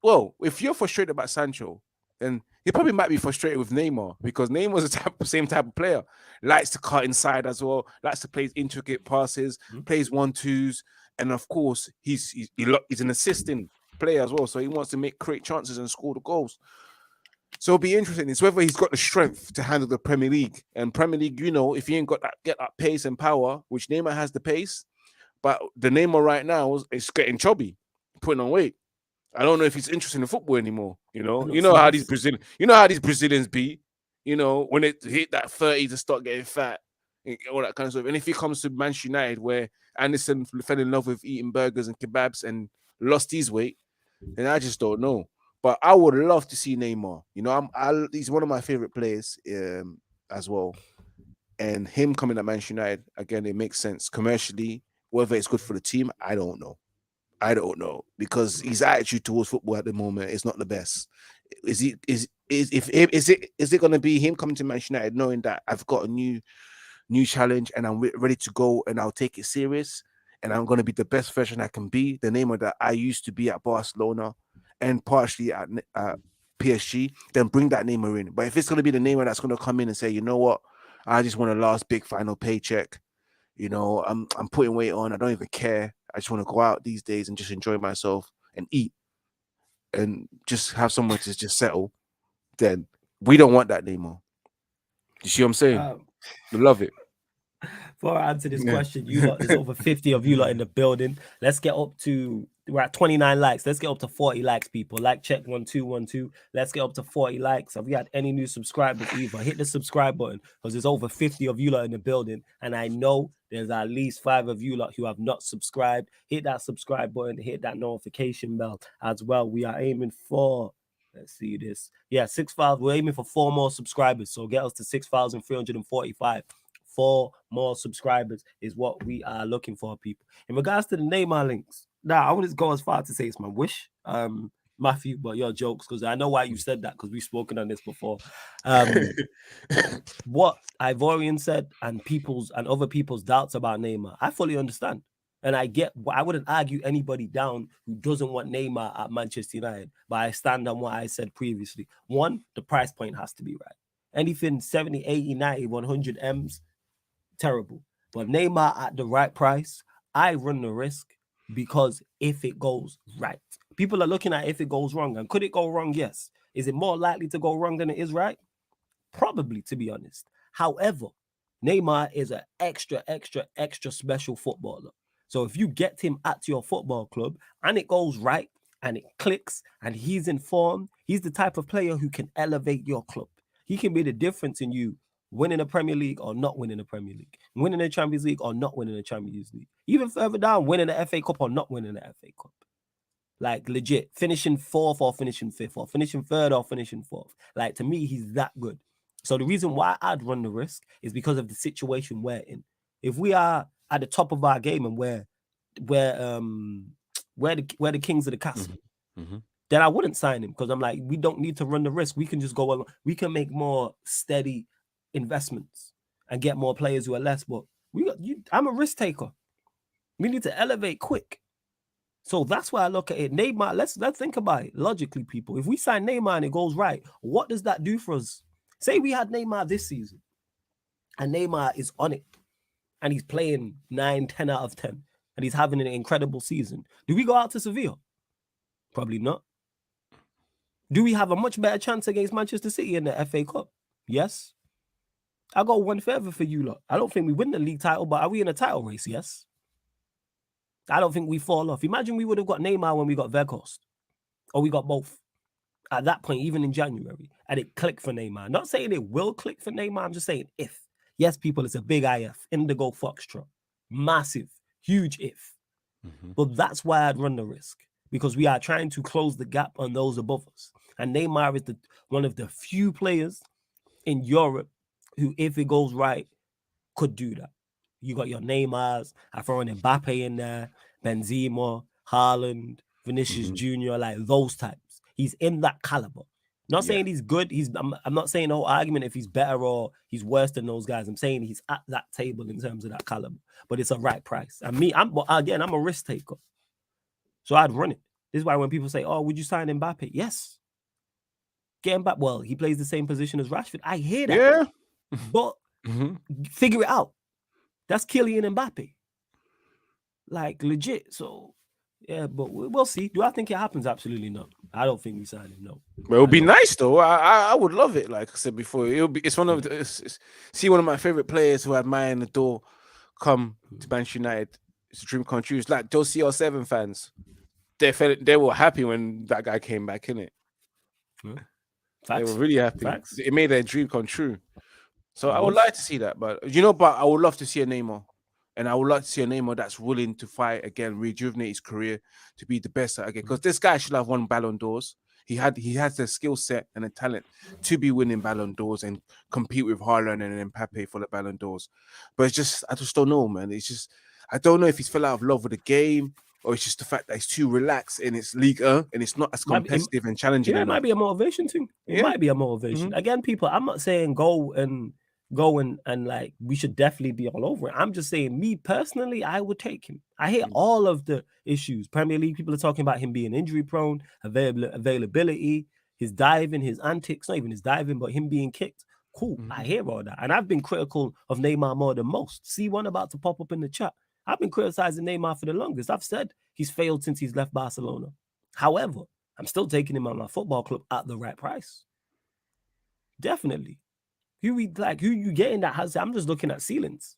well, if you're frustrated about Sancho, then he probably might be frustrated with Neymar because Neymar's the same type of player. Likes to cut inside as well, likes to play intricate passes, plays 1-2s, and of course, he's an assisting player as well. So he wants to create chances and score the goals. So it'll be interesting. It's whether he's got the strength to handle the Premier League. And Premier League, if he ain't got that pace and power, which Neymar has the pace, but the Neymar right now is getting chubby, putting on weight. I don't know if he's interested in football anymore. You know how these Brazilians be. When they hit that 30 to start getting fat, and all that kind of stuff. And if he comes to Manchester United, where Anderson fell in love with eating burgers and kebabs and lost his weight, then I just don't know. But I would love to see Neymar. He's one of my favorite players as well. And him coming at Manchester United, again, it makes sense commercially. Whether it's good for the team, I don't know. Because his attitude towards football at the moment is not the best. Is it going to be him coming to Manchester United knowing that I've got a new challenge and I'm ready to go and I'll take it serious and I'm going to be the best version I can be, the Neymar that I used to be at Barcelona and partially at PSG, then bring that Neymar in. But if it's going to be the Neymar that's going to come in and say, you know what, I just want a last big final paycheck. I'm putting weight on. I don't even care. I just want to go out these days and just enjoy myself and eat and just have somewhere to just settle. Then we don't want that Neymar. You see what I'm saying? We love it. Before I answer this question, there's over 50 of you lot in the building. Let's get up to, we're at 29 likes. Let's get up to 40 likes, people. Like check 1212. Let's get up to 40 likes. Have we had any new subscribers either? Hit the subscribe button because there's over 50 of you lot in the building. And I know there's at least 5 of you lot who have not subscribed. Hit that subscribe button. Hit that notification bell as well. We are aiming for, let's see this. Yeah, 6,000. We're aiming for 4 more subscribers. So get us to 6,345. 4 more subscribers is what we are looking for, people. In regards to the Neymar links, I wouldn't go as far to say it's my wish, Matthew, but your jokes, because I know why you said that, because we've spoken on this before. What Ivorian said and other people's doubts about Neymar, I fully understand. And I wouldn't argue anybody down who doesn't want Neymar at Manchester United, but I stand on what I said previously. 1, the price point has to be right. Anything 70, 80, 90, 100 M's, terrible. But Neymar at the right price, I run the risk because if it goes right, people are looking at if it goes wrong. And could it go wrong? Yes. Is it more likely to go wrong than it is right? Probably, to be honest. However, Neymar is an extra special footballer. So if you get him at your football club and it goes right and it clicks and he's in form, he's the type of player who can elevate your club. He can be the difference in you winning a Premier League or not winning a Premier League, winning a Champions League or not winning a Champions League, even further down, winning the FA Cup or not winning the FA Cup. Like legit, finishing 4th or finishing 5th or finishing 3rd or finishing 4th. Like to me, he's that good. So the reason why I'd run the risk is because of the situation we're in. If we are at the top of our game and we're the kings of the castle, then I wouldn't sign him because I'm like, we don't need to run the risk. We can just go along. We can make more steady investments and get more players who are less. But I'm a risk taker. We need to elevate quick. So that's why I look at it. Neymar, let's think about it logically, people. If we sign Neymar and it goes right, what does that do for us? Say we had Neymar this season and Neymar is on it and he's playing 9, 10 out of 10 and he's having an incredible season. Do we go out to Sevilla? Probably not. Do we have a much better chance against Manchester City in the FA Cup? Yes. I got one further for you lot. I don't think we win the league title, but are we in a title race? Yes. I don't think we fall off. Imagine we would have got Neymar when we got Weghorst, or we got both. At that point, even in January, and it clicked for Neymar. Not saying it will click for Neymar. I'm just saying if. Yes, people, it's a big IF. Indigo Foxtrot. Massive, huge if. But that's why I'd run the risk. Because we are trying to close the gap on those above us. And Neymar is one of the few players in Europe who, if it goes right, could do that. You got your Neymars, I throw in Mbappe in there, Benzema, Haaland, Vinicius Jr., like those types. He's in that caliber. Not saying he's good. I'm not saying the whole argument if he's better or he's worse than those guys. I'm saying he's at that table in terms of that caliber. But it's a right price. And I'm a risk taker. So I'd run it. This is why when people say, "Oh, would you sign Mbappe?" Yes. Get Mbappe. Well, he plays the same position as Rashford. I hear that. Yeah. But figure it out. That's Kylian Mbappe. Like, legit. So, yeah, but we'll see. Do I think it happens? Absolutely not. I don't think we sign him, no. But it would be nice, though. I would love it. Like I said before, it's one of see one of my favorite players who had my in the door come to Manchester United. It's a dream come true. It's like those CR7 fans. They were happy when that guy came back, innit? Yeah. They were really happy. Facts. It made their dream come true. So I would like to see that, but but I would love to see a Neymar, and I would like to see a Neymar that's willing to fight again, rejuvenate his career to be the best again. Because this guy should have won Ballon d'Ors. He has the skill set and the talent to be winning Ballon d'Ors and compete with Haaland and Mbappe for the Ballon d'Ors. But I just don't know, man. It's just I don't know if he's fell out of love with the game, or it's just the fact that it's too relaxed in its Ligue 1 and it's not as competitive and challenging. Yeah, it might be a motivation thing. It might be a motivation. Again, people, I'm not saying go and like we should definitely be all over it. I'm just saying, me personally, I would take him. I hear all of the issues. Premier League people are talking about him being injury prone, availability, his diving, his antics, not even his diving, but him being kicked. Cool. I hear all that. And I've been critical of Neymar more than most. See one about to pop up in the chat. I've been criticizing Neymar for the longest. I've said he's failed since he's left Barcelona. However, I'm still taking him at my football club at the right price. Definitely. Who you getting that has? I'm just looking at ceilings.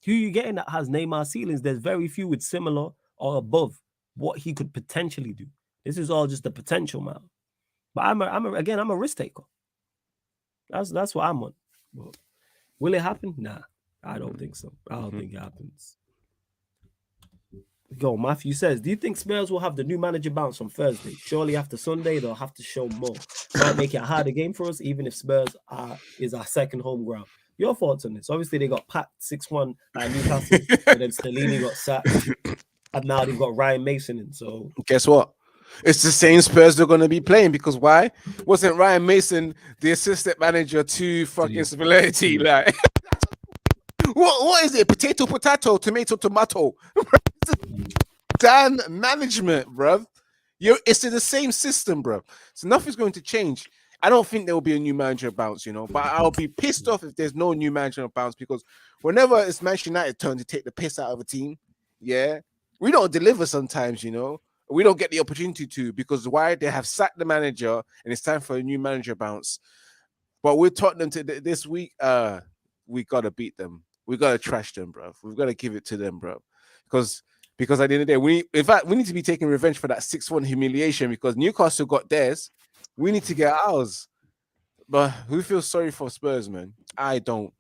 Who you getting that has Neymar ceilings? There's very few with similar or above what he could potentially do. This is all just the potential, man. But I'm a risk taker. That's what I'm on. But will it happen? Nah, I don't think so. I don't think it happens. Go, Matthew says, do you think Spurs will have the new manager bounce on Thursday? Surely after Sunday, they'll have to show more. Might make it a harder game for us, even if Spurs is our second home ground. Your thoughts on this? Obviously, they got packed 6-1 at Newcastle, and then Stellini got sacked, and now they've got Ryan Mason in. So guess what? It's the same Spurs they're going to be playing, because why? Wasn't Ryan Mason the assistant manager to fucking Sevilla? Like, what is it? Potato, tomato, tomato. Dan management, bruv. It's the same system, bruv. So nothing's going to change. I don't think there will be a new manager bounce, but I'll be pissed off if there's no new manager bounce, because whenever it's Manchester United turn to take the piss out of a team, we don't deliver sometimes, we don't get the opportunity to, because why? They have sacked the manager and it's time for a new manager bounce. But we're Tottenham this week. We gotta beat them. We gotta trash them, bro. We've got to give it to them, bro. Because at the end of the day, we need to be taking revenge for that 6-1 humiliation, because Newcastle got theirs. We need to get ours. But who feels sorry for Spurs, man? I don't.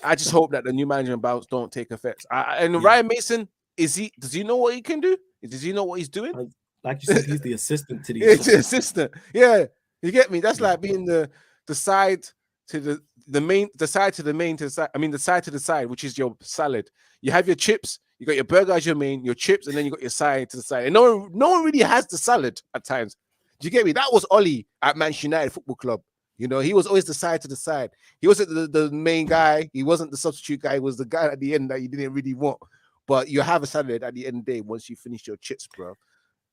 I just hope that the new management bounce don't take effect. Ryan Mason, does he know what he can do? Does he know what he's doing? Like you said, he's the assistant to the assistant. Yeah, you get me? That's like being the side to the main, the side to the main to the side. I mean, the side to the side, which is your salad. You have your chips, you got your burger as your main, your chips, and then you got your side to the side. And no one really has the salad at times. Do you get me? That was Ollie at Manchester United Football Club. He was always the side to the side. He wasn't the main guy. He wasn't the substitute guy. He was the guy at the end that you didn't really want. But you have a salad at the end of the day once you finish your chips, bro.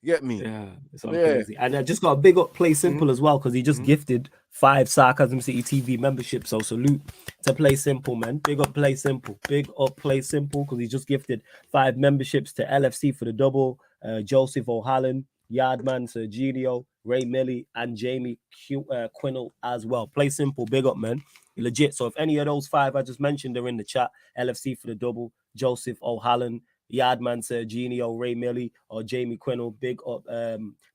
You get me? Yeah, it's crazy. And I just got a big up Play Simple as well, because he just gifted 5 Sarcasm City TV memberships. So salute to Play Simple, man. Big up Play Simple. Big up Play Simple, because he just gifted 5 memberships to LFC for the double. Joseph O'Halloran, Yardman, Serginio, Ray Millie, and Jamie Quinnell as well. Play Simple, big up, man. Legit. So if any of those 5 I just mentioned are in the chat, LFC for the double, Joseph O'Halloran, Yardman, Serginio, Ray Millie, or Jamie Quinnell, big up.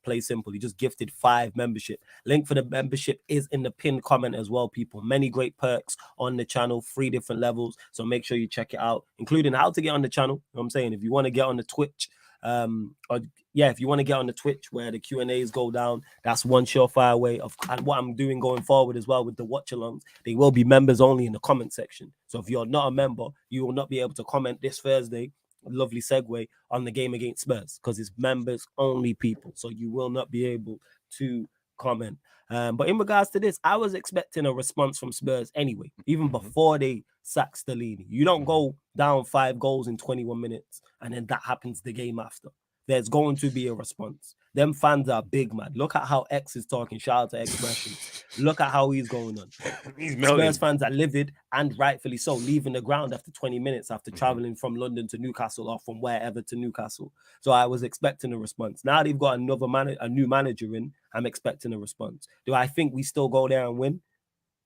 Play Simple. He just gifted 5 membership. Link for the membership is in the pinned comment as well, people. Many great perks on the channel, 3 different levels. So make sure you check it out, including how to get on the channel. You know what I'm saying? If you want to get on the Twitch, if you want to get on the Twitch where the Q&As go down, that's one surefire way of what I'm doing going forward as well with the watch-alongs. They will be members only in the comment section. So if you're not a member, you will not be able to comment this Thursday. Lovely segue on the game against Spurs, because it's members only, people. So you will not be able to comment. But in regards to this, I was expecting a response from Spurs anyway, even before they sacked Stellini. You don't go down 5 goals in 21 minutes and then that happens the game after. There's going to be a response. Them fans are big, man. Look at how X is talking. Shout out to Expressions. Look at how he's going on. He's Spurs melting. fans are livid, and rightfully so, leaving the ground after 20 minutes after traveling from London to Newcastle or from wherever to Newcastle. So I was expecting a response. Now they've got a new manager in. I'm expecting a response. Do I think we still go there and win?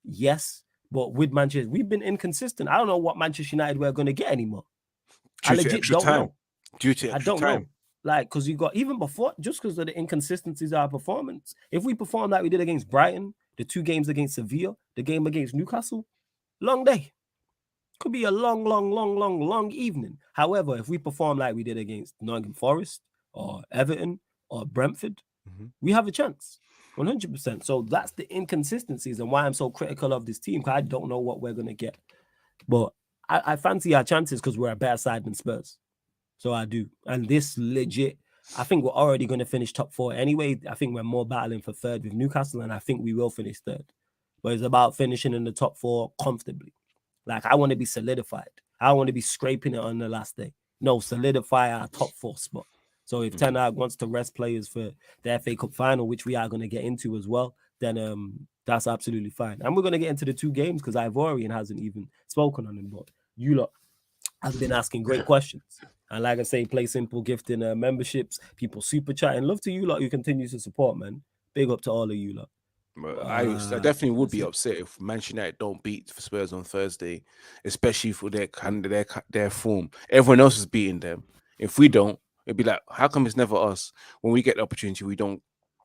Yes, but with Manchester, we've been inconsistent. I don't know what Manchester United we're going to get anymore. I legit don't know. Due to I don't know. Like, because you got, even before, just because of the inconsistencies of our performance, if we perform like we did against Brighton, the 2 games against Sevilla, the game against Newcastle, long day. Could be a long evening. However, if we perform like we did against Nottingham Forest or Everton or Brentford, we have a chance. 100%. So that's the inconsistencies and why I'm so critical of this team, because I don't know what we're going to get. But I fancy our chances because we're a better side than Spurs. So I do. And this legit, I think we're already going to finish top 4 anyway. I think we're more battling for 3rd with Newcastle, and I think we will finish 3rd. But it's about finishing in the top 4 comfortably. Like, I want to be solidified. I want to be scraping it on the last day. No, solidify our top 4 spot. So if Ten Hag wants to rest players for the FA Cup final, which we are going to get into as well, then that's absolutely fine. And we're going to get into the 2 games because Ivorian hasn't even spoken on them. But you lot have been asking great questions. And like I say, play simple, gifting memberships, people super chatting. Love to you lot who continue to support, man. Big up to all of you lot. I definitely would be upset if Manchester United don't beat Spurs on Thursday, especially for their form. Everyone else is beating them. If we don't, it'd be like, how come it's never us? When we get the opportunity, we don't,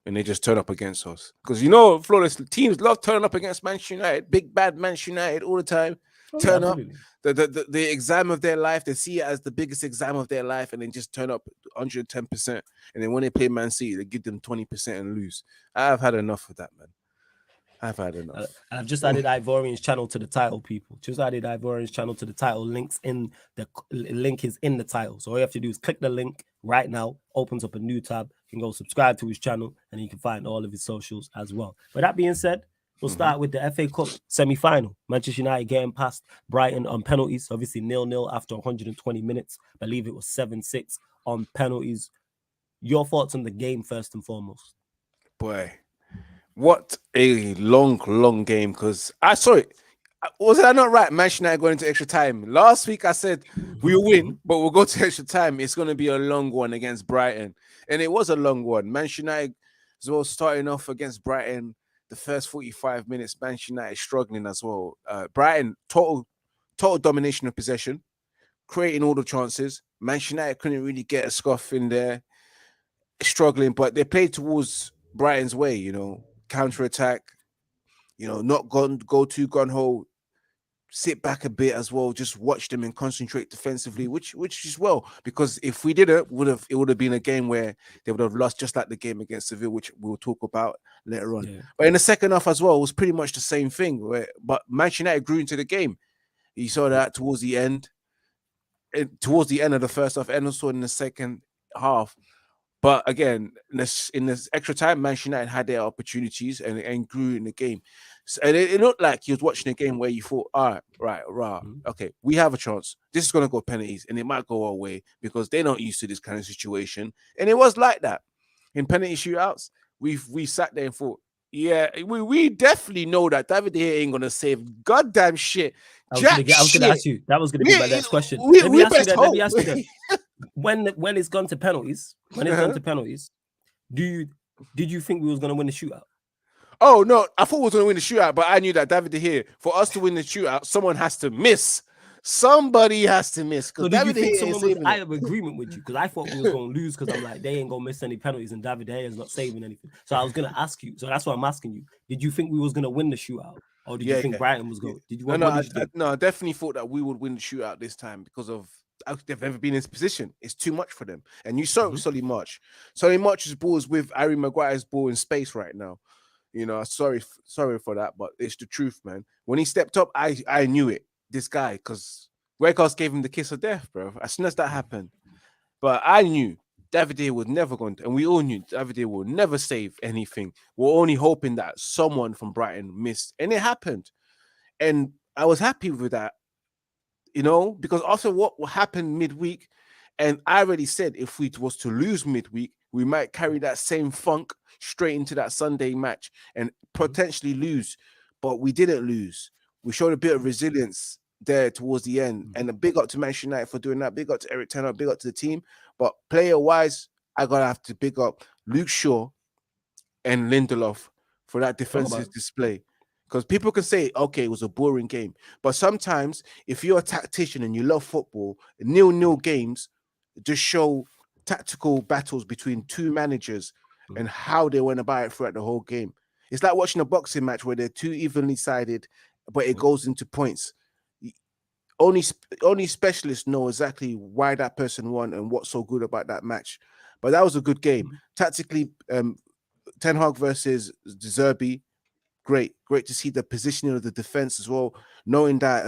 and they just turn up against us. Because flawless teams love turning up against Manchester United, big bad Manchester United all the time. Turn up. The exam of their life, they see it as the biggest exam of their life, and then just turn up 110%. And then when they play Man City, they give them 20% and lose. I've had enough of that, man. I've had enough. I've just added Ivorian's channel to the title, people. Just added Ivorian's channel to the title. Link is in the title. So all you have to do is click the link right now. Opens up a new tab. You can go subscribe to his channel, and you can find all of his socials as well. But that being said, we'll start with the FA Cup semi-final. Manchester United getting past Brighton on penalties. Obviously 0-0 after 120 minutes. I believe it was 7-6 on penalties. Your thoughts on the game first and foremost? Boy, what a long game. Because I saw it. Was I not right? Manchester United going into extra time. Last week I said we'll win, but we'll go to extra time. It's going to be a long one against Brighton. And it was a long one. Manchester United as well starting off against Brighton. The first 45 minutes, Manchester United struggling as well. Brighton, total domination of possession, creating all the chances. Manchester United couldn't really get a scuff in there, struggling, but they played towards Brighton's way, counter-attack, not go too gun-ho, sit back a bit as well, just watch them and concentrate defensively, which is well, because if we didn't, it would have been a game where they would have lost, just like the game against Sevilla, which we'll talk about later on. Yeah. But in the second half as well, it was pretty much the same thing. But Manchester United grew into the game. You saw that towards the end of the first half, and also in the second half. But again, in this extra time, Manchester United had their opportunities and grew in the game. So, and it looked like you was watching a game where you thought, all right, okay, we have a chance. This is going to go penalties, and it might go our way because they're not used to this kind of situation. And it was like that. In penalty shootouts, we sat there and thought, yeah, we definitely know that David De Gea ain't going to save goddamn shit. I was going to ask you. That was going to be my next question. Let me ask you that. When it's gone to penalties, did you think we was going to win the shootout? Oh, no, I thought we was going to win the shootout, but I knew that David De Gea, for us to win the shootout, someone has to miss. Somebody has to miss. So did you think someone was out of agreement with you? Because I thought we were going to lose because I'm like, they ain't going to miss any penalties and David De Gea is not saving anything. So I was going to ask you. So that's why I'm asking you. Did you think we was going to win the shootout? Or did you think Brighton was going to? Did you want I definitely thought that we would win the shootout this time because of they've never been in this position. It's too much for them. And you saw it with Solly March. Solly March's ball is with Harry Maguire's ball in space right now. Sorry for that, but it's the truth, man. When he stepped up, I knew it. This guy, because Weghorst gave him the kiss of death, bro. As soon as that happened. But I knew David De Gea was never going to, and we all knew David De Gea will never save anything. We're only hoping that someone from Brighton missed. And it happened. And I was happy with that. Because after what happened midweek, and I already said if we was to lose midweek, we might carry that same funk straight into that Sunday match and potentially lose. But we didn't lose. We showed a bit of resilience there towards the end. And a big up to Manchester United for doing that. Big up to Eric Ten Hag, big up to the team. But player-wise, I gotta have to big up Luke Shaw and Lindelof for that defensive display. Because people can say, okay, it was a boring game. But sometimes, if you're a tactician and you love football, 0-0 games just show tactical battles between two managers and how they went about it throughout the whole game. It's like watching a boxing match where they're too evenly sided, but it goes into points. Only specialists know exactly why that person won and what's so good about that match. But that was a good game. Tactically, Ten Hag versus De Zerbi, great to see the positioning of the defense as well, knowing that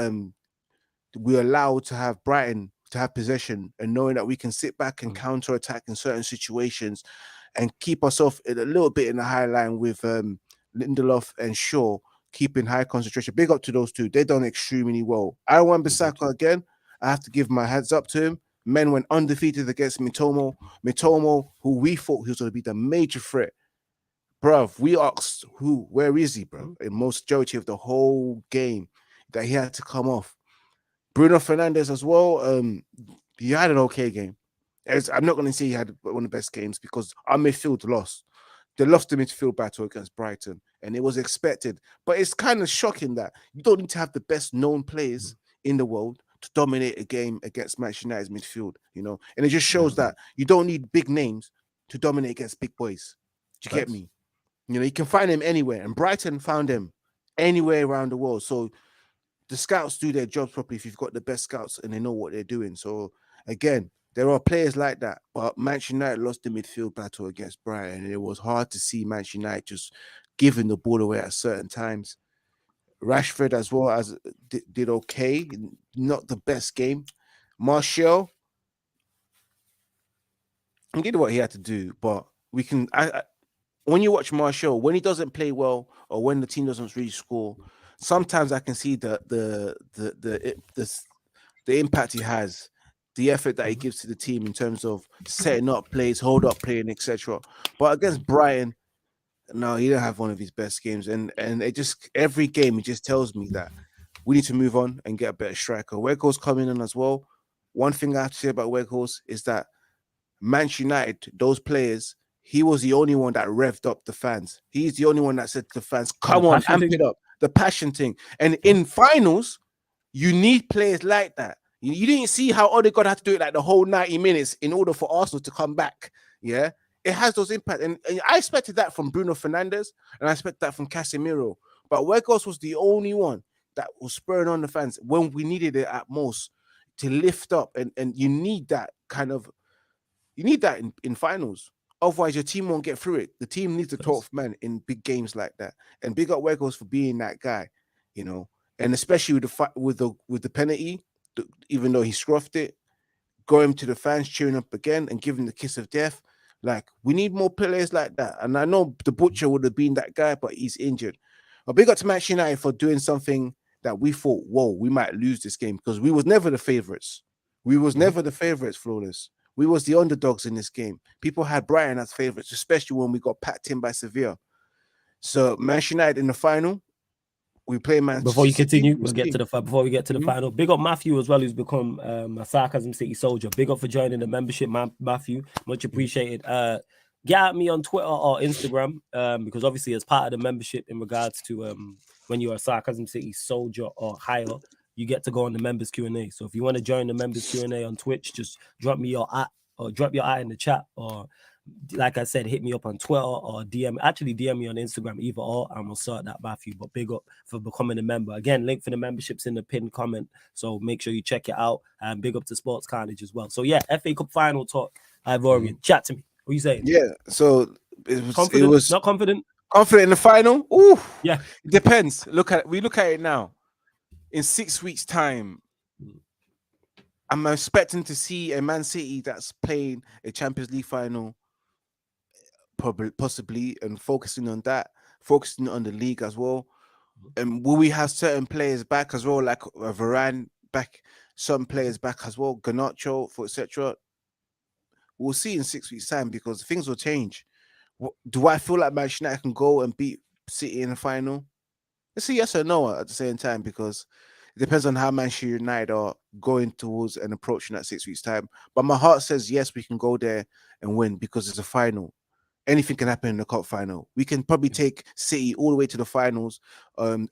we're allowed to have Brighton to have possession and knowing that we can sit back and counter attack in certain situations and keep ourselves a little bit in the high line with Lindelof and Shaw keeping high concentration. Big up to those two. They've done extremely well. Wan-Bissaka again, I have to give my heads up to him. Men went undefeated against Mitomo, who we thought he was going to be the major threat. Bruv, we asked where is he, bro? In most majority of the whole game that he had to come off. Bruno Fernandes as well. He had an okay game. I'm not going to say he had one of the best games because our midfield lost. They lost the midfield battle against Brighton, and it was expected. But it's kind of shocking that you don't need to have the best known players in the world to dominate a game against Manchester United's midfield, you know? And it just shows that you don't need big names to dominate against big boys. Do you get me? You know, you can find them anywhere, and Brighton found them anywhere around the world. So the scouts do their jobs properly if you've got the best scouts and they know what they're doing. So again, there are players like that, but Manchester United lost the midfield battle against Brighton, and it was hard to see Manchester United just giving the ball away at certain times. Rashford as well as did okay, not the best game. Martial, he did what he had to do, but we can. When you watch Martial, when he doesn't play well or when the team doesn't really score, sometimes I can see the impact he has, the effort that he gives to the team in terms of setting up plays, hold up playing, etc. But against Brighton, no, he didn't have one of his best games, and it just every game it just tells me that we need to move on and get a better striker. Weghorst coming in as well. One thing I have to say about Weghorst is that Manchester United, those players, he was the only one that revved up the fans. He's the only one that said to the fans, "Come on, amp it up." The passion thing, and in finals, you need players like that. You didn't see how Odegaard had to do it like the whole 90 minutes in order for Arsenal to come back. Yeah, it has those impacts. And I expected that from Bruno Fernandes and I expected that from Casemiro. But Weghorst was the only one that was spurring on the fans when we needed it at most to lift up. And you need that kind of, you need that in finals. Otherwise, your team won't get through it. The team needs the 12th man in big games like that. And big up Weghorst for being that guy, you know. And especially with the penalty, even though he scruffed it, going to the fans, cheering up again and giving the kiss of death. Like, we need more players like that. And I know the Butcher would have been that guy, but he's injured. But big up to Manchester United for doing something that we thought, whoa, we might lose this game because we was never the favorites. We was never the favorites, Flawless. We was the underdogs in this game. People had Brighton as favorites, especially when we got packed in by Sevilla. So Manchester United in the final, we play Manchester Before you continue, City. before we get to the final. Big up Matthew as well, who's become a Sarcasm City soldier. Big up for joining the membership, Matthew. Much appreciated. Get at me on Twitter or Instagram, because obviously as part of the membership in regards to when you're a Sarcasm City soldier or higher, you get to go on the members Q&A. So if you want to join the members Q&A on Twitch, just drop me your at or drop your at in the chat, or like I said, hit me up on Twitter or DM me on Instagram, either or, and we'll sort that, Matthew. But big up for becoming a member. Again, link for the memberships in the pinned comment, so make sure you check it out. And big up to Sports Carnage as well. So yeah, FA Cup final talk. Ivorian, chat to me. What are you saying? Yeah, so confident, it was not confident. Confident in the final? Ooh, yeah, it depends. We look at it now. In 6 weeks' time, I'm expecting to see a Man City that's playing a Champions League final, possibly, and focusing on that, focusing on the league as well. And will we have certain players back as well, like Varane back, some players back as well, Garnacho, for etc. We'll see in 6 weeks' time because things will change. Do I feel like Manchester United can go and beat City in the final? It's a yes or no at the same time because it depends on how Manchester United are going towards and approaching that 6 weeks' time. But my heart says yes, we can go there and win because it's a final. Anything can happen in the cup final. We can probably take City all the way to the finals,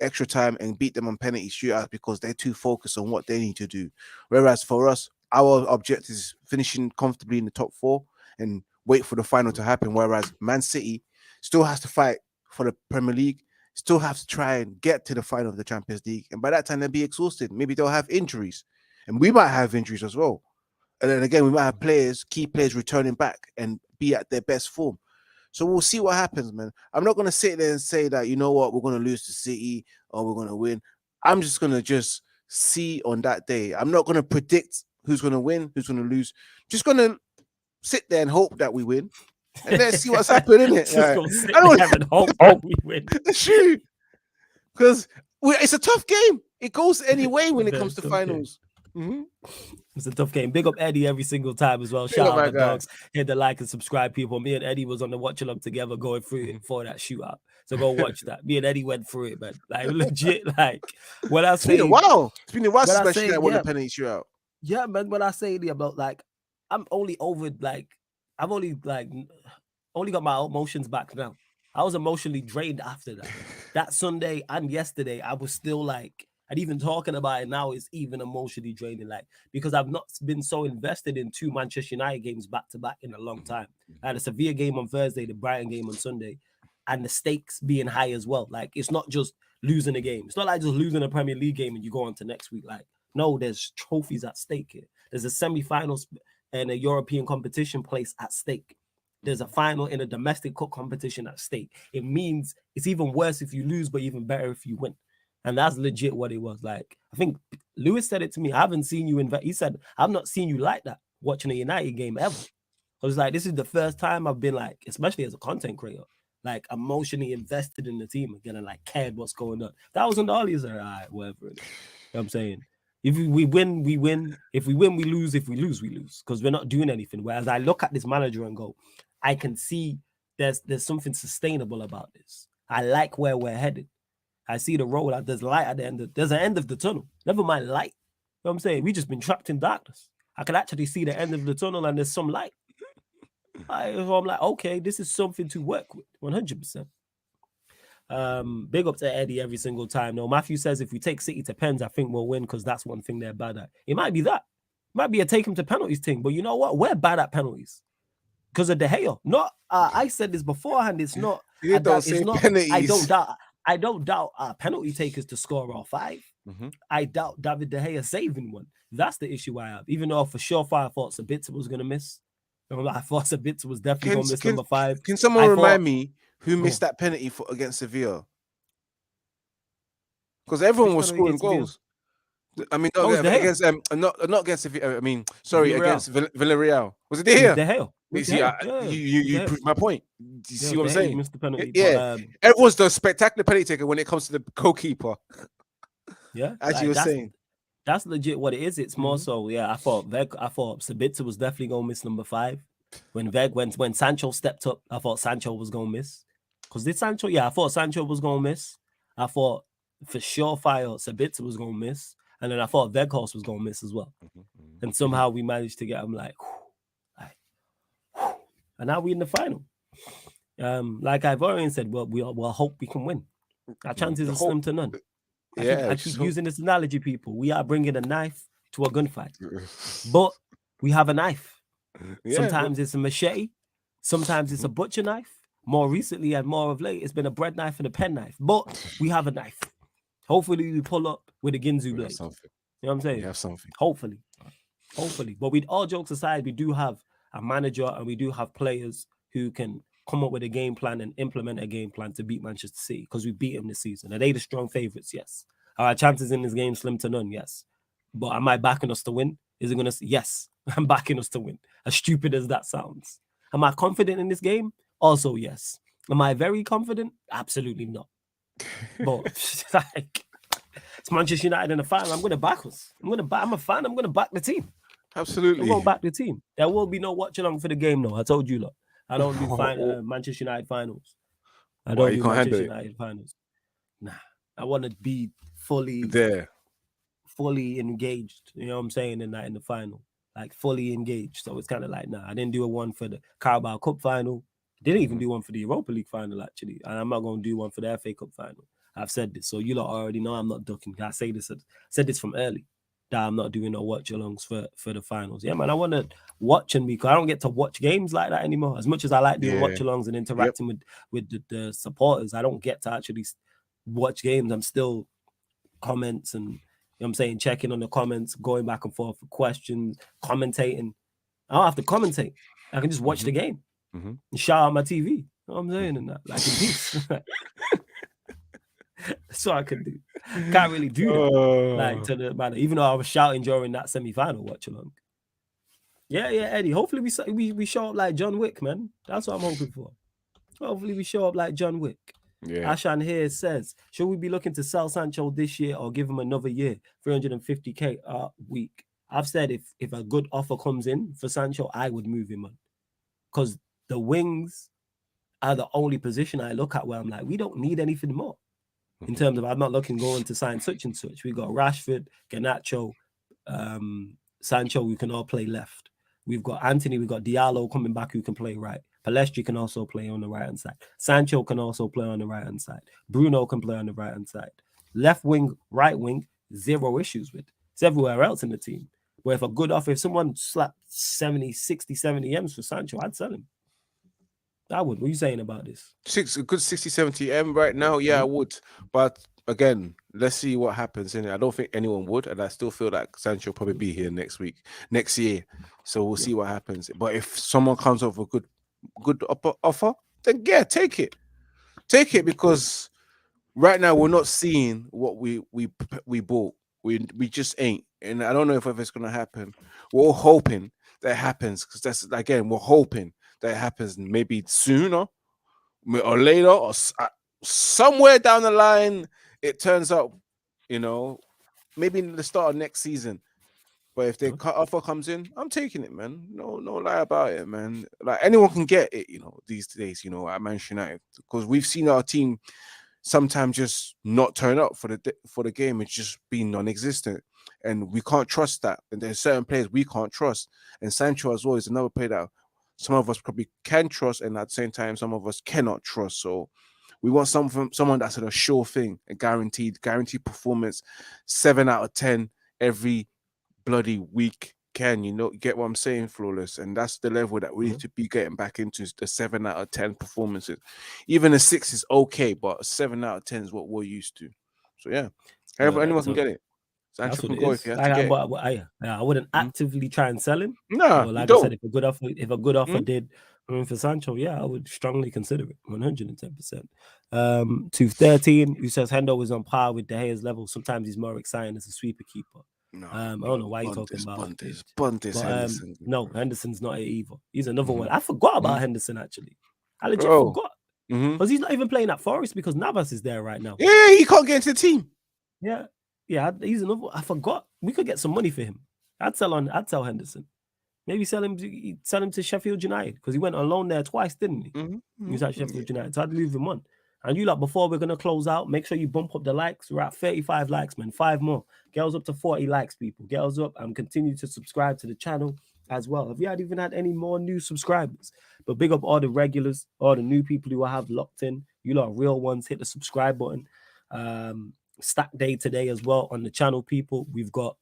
extra time, and beat them on penalty shootouts because they're too focused on what they need to do. Whereas for us, our objective is finishing comfortably in the top 4 and wait for the final to happen. Whereas Man City still has to fight for the Premier League, still have to try and get to the final of the Champions League. And by that time, they'll be exhausted. Maybe they'll have injuries. And we might have injuries as well. And then again, we might have key players returning back and be at their best form. So we'll see what happens, man. I'm not going to sit there and say that, you know what, we're going to lose to City or we're going to win. I'm just going to just see on that day. I'm not going to predict who's going to win, who's going to lose. Just going to sit there and hope that we win. And let's see what's happening, innit? Just gonna sit there and hope that we win. That's true. Because it's a tough game. It goes any way when it comes to finals. Mm-hmm. It's a tough game. Big up Eddie every single time as well. Shout out the dogs. Hit the like and subscribe, people. Me and Eddie was on the watch along together going through it for that shootout. So go watch that. Me and Eddie went through it, man. Like legit, like when I say it's been a while since especially I won the penalty shootout. Yeah, man. When I say about like I'm only over like I've only got my emotions back now. I was emotionally drained after that. That Sunday and yesterday, I was still like, and even talking about it now is even emotionally draining, like, because I've not been so invested in 2 Manchester United games back to back in a long time. I had a Sevilla game on Thursday, the Brighton game on Sunday, and the stakes being high as well. Like, it's not just losing a game. It's not like just losing a Premier League game and you go on to next week. Like, no, there's trophies at stake here. There's a semi-finals and a European competition place at stake. There's a final in a domestic cup competition at stake. It means it's even worse if you lose, but even better if you win. And that's legit what it was. Like, I think Lewis said it to me. I haven't seen you he said, I've not seen you like that watching a United game ever. I was like, this is the first time I've been like, especially as a content creator, like emotionally invested in the team again and like cared what's going on. That was on the Ollies, all right, whatever. You know what I'm saying? If we win, we win. If we win, we lose. If we lose, we lose. Because we're not doing anything. Whereas I look at this manager and go, I can see there's something sustainable about this. I like where we're headed. I see the rollout. There's light at the end. There's an end of the tunnel. Never mind light. You know what I'm saying? We just been trapped in darkness. I can actually see the end of the tunnel and there's some light. So I'm like, okay, this is something to work with. 100%. Big up to Eddie every single time. No, Matthew says if we take City to pens, I think we'll win because that's one thing they're bad at. It might be that. It might be a take them to penalties thing. But you know what? We're bad at penalties. Because of De Gea. Not I said this beforehand. It's not. I don't doubt our penalty takers to score all 5. Mm-hmm. I doubt David De Gea saving one. That's the issue I have. Even though for sure I thought Sabitzer was gonna miss. I thought Sabitzer was definitely gonna miss number 5. Can someone remind me who missed that penalty against Sevilla? Because everyone was scoring goals. I mean, not against Sevilla. I mean, sorry, against Villarreal. Was it De Gea? De Gea. You proved my point. Do you see what I'm saying? Missed the penalty, everyone's the spectacular penalty taker when it comes to the goalkeeper. Yeah, as you were saying, that's legit what it is. It's more so. Yeah, I thought Sabitzer was definitely gonna miss number 5. When Sancho stepped up, I thought Sancho was gonna miss. Because did Sancho? Yeah, I thought Sancho was gonna miss. I thought for sure Sabitzer was gonna miss, and then I thought Weghorst was gonna miss as well. And somehow we managed to get him like. And now we're in the final. Like I've already said, we'll hope we can win. Our chances are slim to none. I keep using this analogy, people. We are bringing a knife to a gunfight. But we have a knife. Sometimes it's a machete. Sometimes it's a butcher knife. More recently and more of late, it's been a bread knife and a pen knife. But we have a knife. Hopefully we pull up with a Ginzu blade. You know what I'm saying? We have something. Hopefully. But with all jokes aside, we do have a manager and we do have players who can come up with a game plan and implement a game plan to beat Manchester City because we beat them this season. Are they the strong favourites? Yes. Are our chances in this game slim to none? Yes. But am I backing us to win? Is it going to? Yes, I'm backing us to win. As stupid as that sounds. Am I confident in this game? Also, yes. Am I very confident? Absolutely not. But like, it's Manchester United in the final. I'm going to back us. I'm a fan. I'm going to back the team. Absolutely. I'm going back to the team. There will be no watch along for the game, though. I told you, look. I don't do Manchester United finals. I Why don't you do can't handle Manchester it? United finals. Nah. I want to be fully There. engaged. You know what I'm saying? In the final. Like fully engaged. So it's kind of like, nah, I didn't do a one for the Carabao Cup final. Didn't even do one for the Europa League final, actually. And I'm not going to do one for the FA Cup final. I've said this. So you lot already know I'm not ducking. I said this from early, that I'm not doing no watch alongs for the finals. Yeah, man, I want to watch and because I don't get to watch games like that anymore. As much as I like doing watch alongs and interacting with the supporters, I don't get to actually watch games. I'm still comments and, you know what I'm saying, checking on the comments, going back and forth for questions, commentating. I don't have to commentate. I can just watch the game and shout out my TV. You know what I'm saying? And that, like in peace. That's what I can do. Can't really do that. Like to the man, even though I was shouting during that semi-final watch along. Yeah, Eddie. Hopefully we show up like John Wick, man. That's what I'm hoping for. Hopefully we show up like John Wick. Yeah. Ashan here says, should we be looking to sell Sancho this year or give him another year? 350k a week. I've said if a good offer comes in for Sancho, I would move him on. Because the wings are the only position I look at where I'm like, we don't need anything more. In terms of, I'm not looking going to sign such and such. We got Rashford, Garnacho, Sancho, who can all play left. We've got Anthony, we've got Diallo coming back who can play right. Palestri can also play on the right-hand side. Sancho can also play on the right-hand side. Bruno can play on the right-hand side. Left wing, right wing, zero issues with. It's everywhere else in the team. But if a good offer, if someone slapped 60, 70 M's for Sancho, I'd sell him. I would. What are you saying about this? A good 60, 70 M right now. Yeah, I would. But again, let's see what happens in it. I don't think anyone would, and I still feel like Sancho will probably be here next year. So we'll see what happens. But if someone comes up with a good offer, then yeah, take it. Take it, because right now we're not seeing what we bought. We just ain't. And I don't know if it's gonna happen. We're all hoping that happens, because that's, again, we're hoping that happens maybe sooner or later, or somewhere down the line it turns up, maybe in the start of next season. But if the offer comes in, I'm taking it, man. No lie about it, man. Like, anyone can get it, these days, at Manchester United, because we've seen our team sometimes just not turn up for the game. It's just been non-existent, and we can't trust that. And there's certain players we can't trust, and Sancho as well is another player that some of us probably can trust, and at the same time some of us cannot trust. So we want someone that's a sure thing, a guaranteed performance, 7 out of 10 every bloody week. Get what I'm saying, Flawless? And that's the level that we need to be getting back into, the 7 out of 10 performances. Even a 6 is okay, but a 7 out of 10 is what we're used to. So yeah, anyone can get it. Sancho can go if you have to get it. I wouldn't actively try and sell him. No, like I said, if a good offer did for Sancho, yeah, I would strongly consider it. 110%. 213, who says Hendo is on par with De Gea's level. Sometimes he's more exciting as a sweeper keeper. No, I don't know why you're talking about Henderson. No, Henderson's not it either. He's another one. I forgot about Henderson, actually. I legit forgot. Because he's not even playing at Forest because Navas is there right now. Yeah, he can't get into the team. Yeah, he's another. I forgot. We could get some money for him. I'd sell Henderson. Maybe sell him to Sheffield United, because he went on loan there twice, didn't he? He was at Sheffield United. So I'd move him on. And you before we're gonna close out, make sure you bump up the likes. We're at 35 likes, man. 5 more. Get us up to 40 likes, people. Get us up and continue to subscribe to the channel as well. Have you even had any more new subscribers? But big up all the regulars, all the new people who I have locked in. You lot real ones. Hit the subscribe button. Stack day today as well on the channel, people. We've got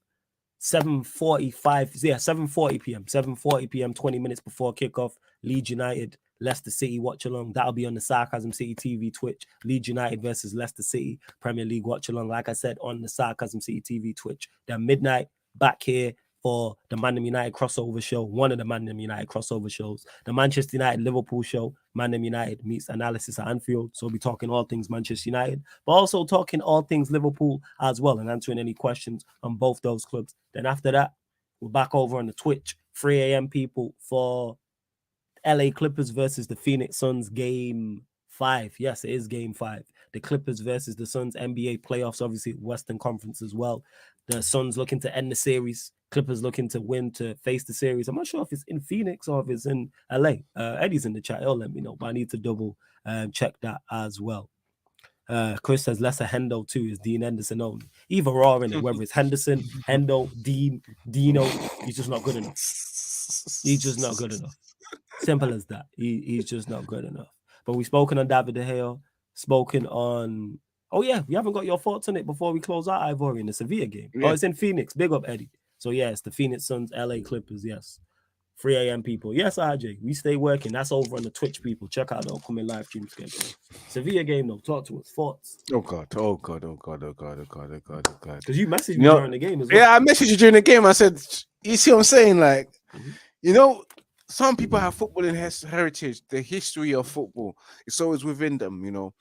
7:40 p.m. 7:40 p.m. 20 minutes before kickoff. Leeds United, Leicester City watch along. That'll be on the Sarcasm City TV Twitch. Leeds United versus Leicester City Premier League watch along. Like I said, on the Sarcasm City TV Twitch. Then midnight back here for the ManDem United crossover show. One of the ManDem United crossover shows. The Manchester United Liverpool show. ManDem United meets analysis at Anfield. So we'll be talking all things Manchester United, but also talking all things Liverpool as well, and answering any questions on both those clubs. Then after that, we're back over on the Twitch, 3 a.m. people, for LA Clippers versus the Phoenix Suns game 5. Yes, it is game 5. The Clippers versus the Suns, NBA playoffs, obviously Western Conference as well. The Suns looking to end the series. Clippers looking to win to face the series. I'm not sure if it's in Phoenix or if it's in LA. Eddie's in the chat. He'll let me know, but I need to double check that as well. Chris says lesser Hendo too is Dean Henderson only. Either or in it, whether it's Henderson, Hendo, Dean, Dino, he's just not good enough. He's just not good enough. Simple as that. He's just not good enough. But we've spoken on David De Gea, spoken on. Oh yeah, we haven't got your thoughts on it before we close out, Ivory, in the Sevilla game. Yeah. Oh, it's in Phoenix. Big up, Eddie. So yeah, it's the Phoenix Suns, LA Clippers. Yes. 3 a.m. people. Yes, RJ. We stay working. That's over on the Twitch people. Check out the upcoming live stream schedule. Sevilla game though. Talk to us. Thoughts. Oh God. Because you messaged me during the game as well. Yeah, I messaged you during the game. I said, you see what I'm saying? Like, you know, some people have football in heritage. The history of football. It's always within them, you know.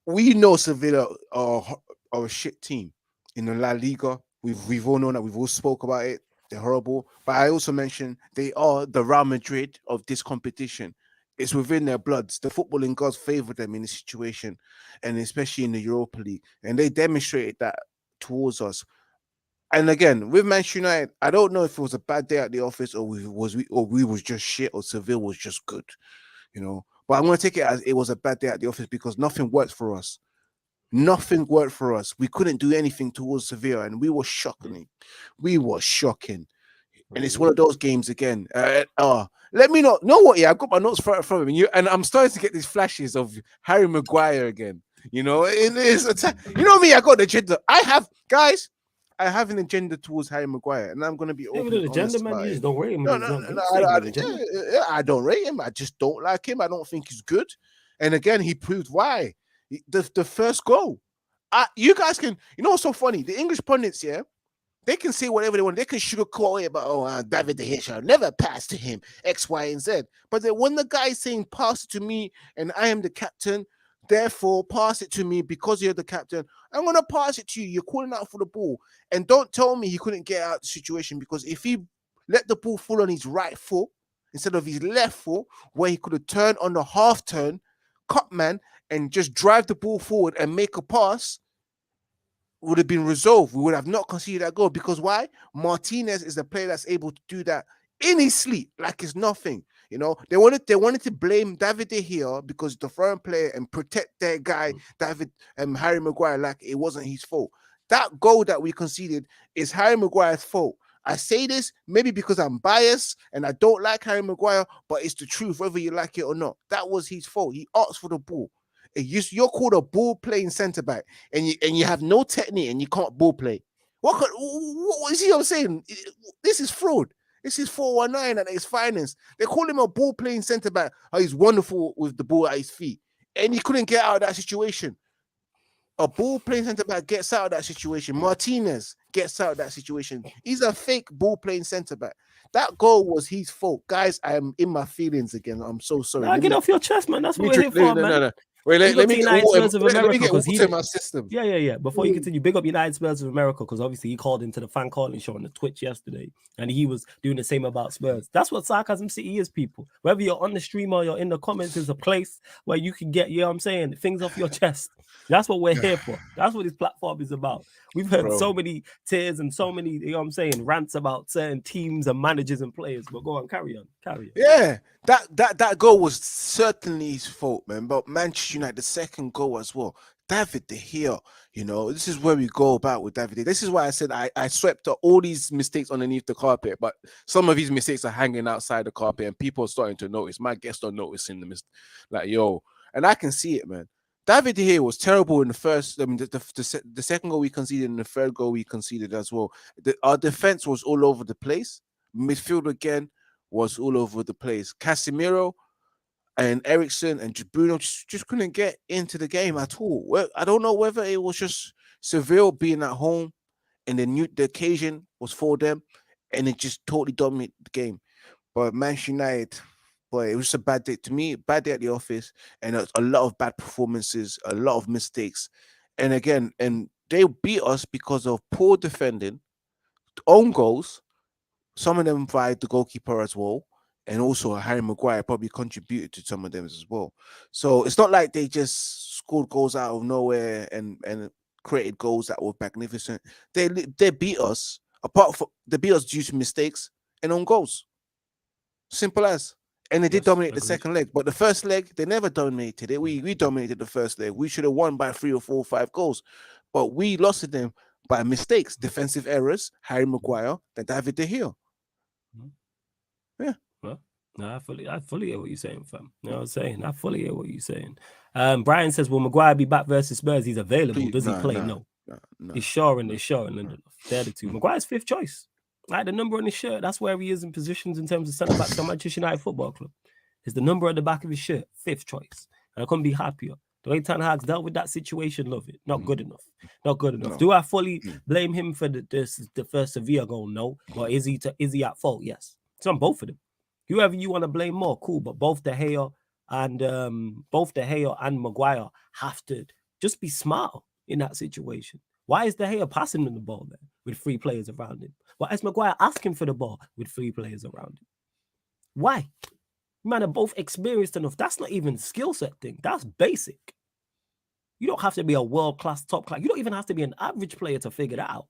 We know Sevilla are a shit team in the La Liga. We've all known that. We've all spoke about it. They're horrible. But I also mentioned they are the Real Madrid of this competition. It's within their bloods. The footballing gods favor them in this situation, and especially in the Europa League. And they demonstrated that towards us. And again, with Manchester United, I don't know if it was a bad day at the office or we was just shit or Seville was just good, you know. But I'm going to take it as it was a bad day at the office because nothing worked for us. Nothing worked for us. We couldn't do anything towards Sevilla, and we were shocking. And it's one of those games again. Let me know what? Yeah, I've got my notes from him, and I'm starting to get these flashes of Harry Maguire again. You know, it is. You know me. I got an agenda. I have an agenda towards Harry Maguire, and I'm going to be open. An agenda, man. You just don't rate him. I don't rate him. I just don't like him. I don't think he's good. And again, he proved why. The first goal. You guys can, you know what's so funny? The English pundits, yeah, they can say whatever they want. They can sugarcoat it about, David De Gea shall never pass to him, X, Y, and Z. But then when the guy is saying, pass it to me, and I am the captain, therefore pass it to me because you're the captain, I'm going to pass it to you. You're calling out for the ball. And don't tell me he couldn't get out of the situation, because if he let the ball fall on his right foot instead of his left foot, where he could have turned on the half turn, cut man, and just drive the ball forward and make a pass, would have been resolved. We would have not conceded that goal. Because why? Martinez is the player that's able to do that in his sleep, like it's nothing. You know, they wanted to blame David De Gea because the foreign player and protect their guy, Harry Maguire, like it wasn't his fault. That goal that we conceded is Harry Maguire's fault. I say this maybe because I'm biased and I don't like Harry Maguire, but it's the truth, whether you like it or not. That was his fault. He asked for the ball. You're called a ball playing centre back, and you have no technique and you can't ball play. What you see what I'm saying? This is fraud. This is 419 at its finest. They call him a ball playing centre back. Oh, he's wonderful with the ball at his feet, and he couldn't get out of that situation. A ball playing centre back gets out of that situation. Martinez gets out of that situation. He's a fake ball playing centre back. That goal was his fault. Guys, I am in my feelings again. I'm so sorry. Get off your chest, man. That's what we're here for, man. No. Wait, let me get water in my system. Yeah. Before you continue, big up United Spurs of America, because obviously he called into the fan calling show on the Twitch yesterday, and he was doing the same about Spurs. That's what Sarcasm City is, people. Whether you're on the stream or you're in the comments, is a place where you can get, you know what I'm saying, things off your chest. That's what we're here for. That's what this platform is about. We've heard so many tears and so many, you know what I'm saying, rants about certain teams and managers and players. But go on, carry on. Yeah, that goal was certainly his fault, man. But Manchester United, the second goal as well. David De Gea, you know, this is where we go about with David De Gea. This is why I said I swept all these mistakes underneath the carpet, but some of these mistakes are hanging outside the carpet, and people are starting to notice. My guests are noticing them, like, yo, and I can see it, man. David De Gea was terrible in the first. I mean, the second goal we conceded and the third goal we conceded as well. Our defense was all over the place. Midfield again was all over the place. Casemiro and Eriksen and Bruno just couldn't get into the game at all. Well, I don't know whether it was just Seville being at home and the occasion was for them, and it just totally dominated the game. But Manchester United, boy, it was just a bad day to me, bad day at the office, and a lot of bad performances, a lot of mistakes. And again, and they beat us because of poor defending, own goals, some of them via the goalkeeper as well, and also Harry Maguire probably contributed to some of them as well. So it's not like they just scored goals out of nowhere and created goals that were magnificent. They beat us. They beat us due to mistakes and on goals. Simple as. And they did dominate the second leg, but the first leg they never dominated it. We dominated the first leg. We should have won by 3 or 4 or 5 goals, but we lost to them by mistakes, defensive errors. Harry Maguire, and David De Gea. Yeah. Well, no, I fully hear what you're saying, fam. You know what I'm saying? I fully hear what you're saying. Brian says, will Maguire be back versus Spurs? He's available. Does he play? No. He's sure and Lindelof. They're the two. Maguire's 5th choice. Like the number on his shirt, that's where he is in positions in terms of centre backs on Manchester United Football Club. It's the number at the back of his shirt, 5th choice. And I couldn't be happier. The way Ten Hag's dealt with that situation, love it. Not good enough. Not good enough. No. Do I fully blame him for the first Sevilla goal? No. But is he at fault? Yes. It's on both of them. Whoever you want to blame more, cool. But both De Gea and Maguire have to just be smart in that situation. Why is De Gea passing him the ball there with 3 players around him? Why is Maguire asking for the ball with 3 players around him? Why? Man, are both experienced enough. That's not even a skill set thing. That's basic. You don't have to be a world-class, top-class. You don't even have to be an average player to figure that out.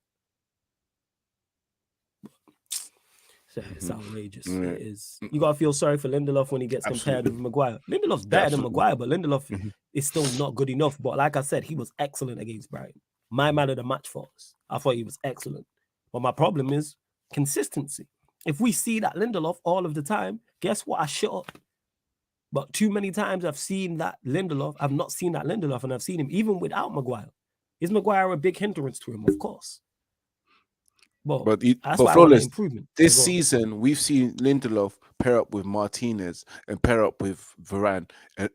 It's outrageous. It is. You got to feel sorry for Lindelof when he gets compared with Maguire. Lindelof's better than Maguire, but Lindelof is still not good enough. But like I said, he was excellent against Brighton. My man of the match for us. I thought he was excellent. But my problem is consistency. If we see that Lindelof all of the time, guess what? I shut up. But too many times I've seen that Lindelof. I've not seen that Lindelof, and I've seen him even without Maguire. Is Maguire a big hindrance to him? Of course. But Flawless, this season, we've seen Lindelof pair up with Martinez and pair up with Varane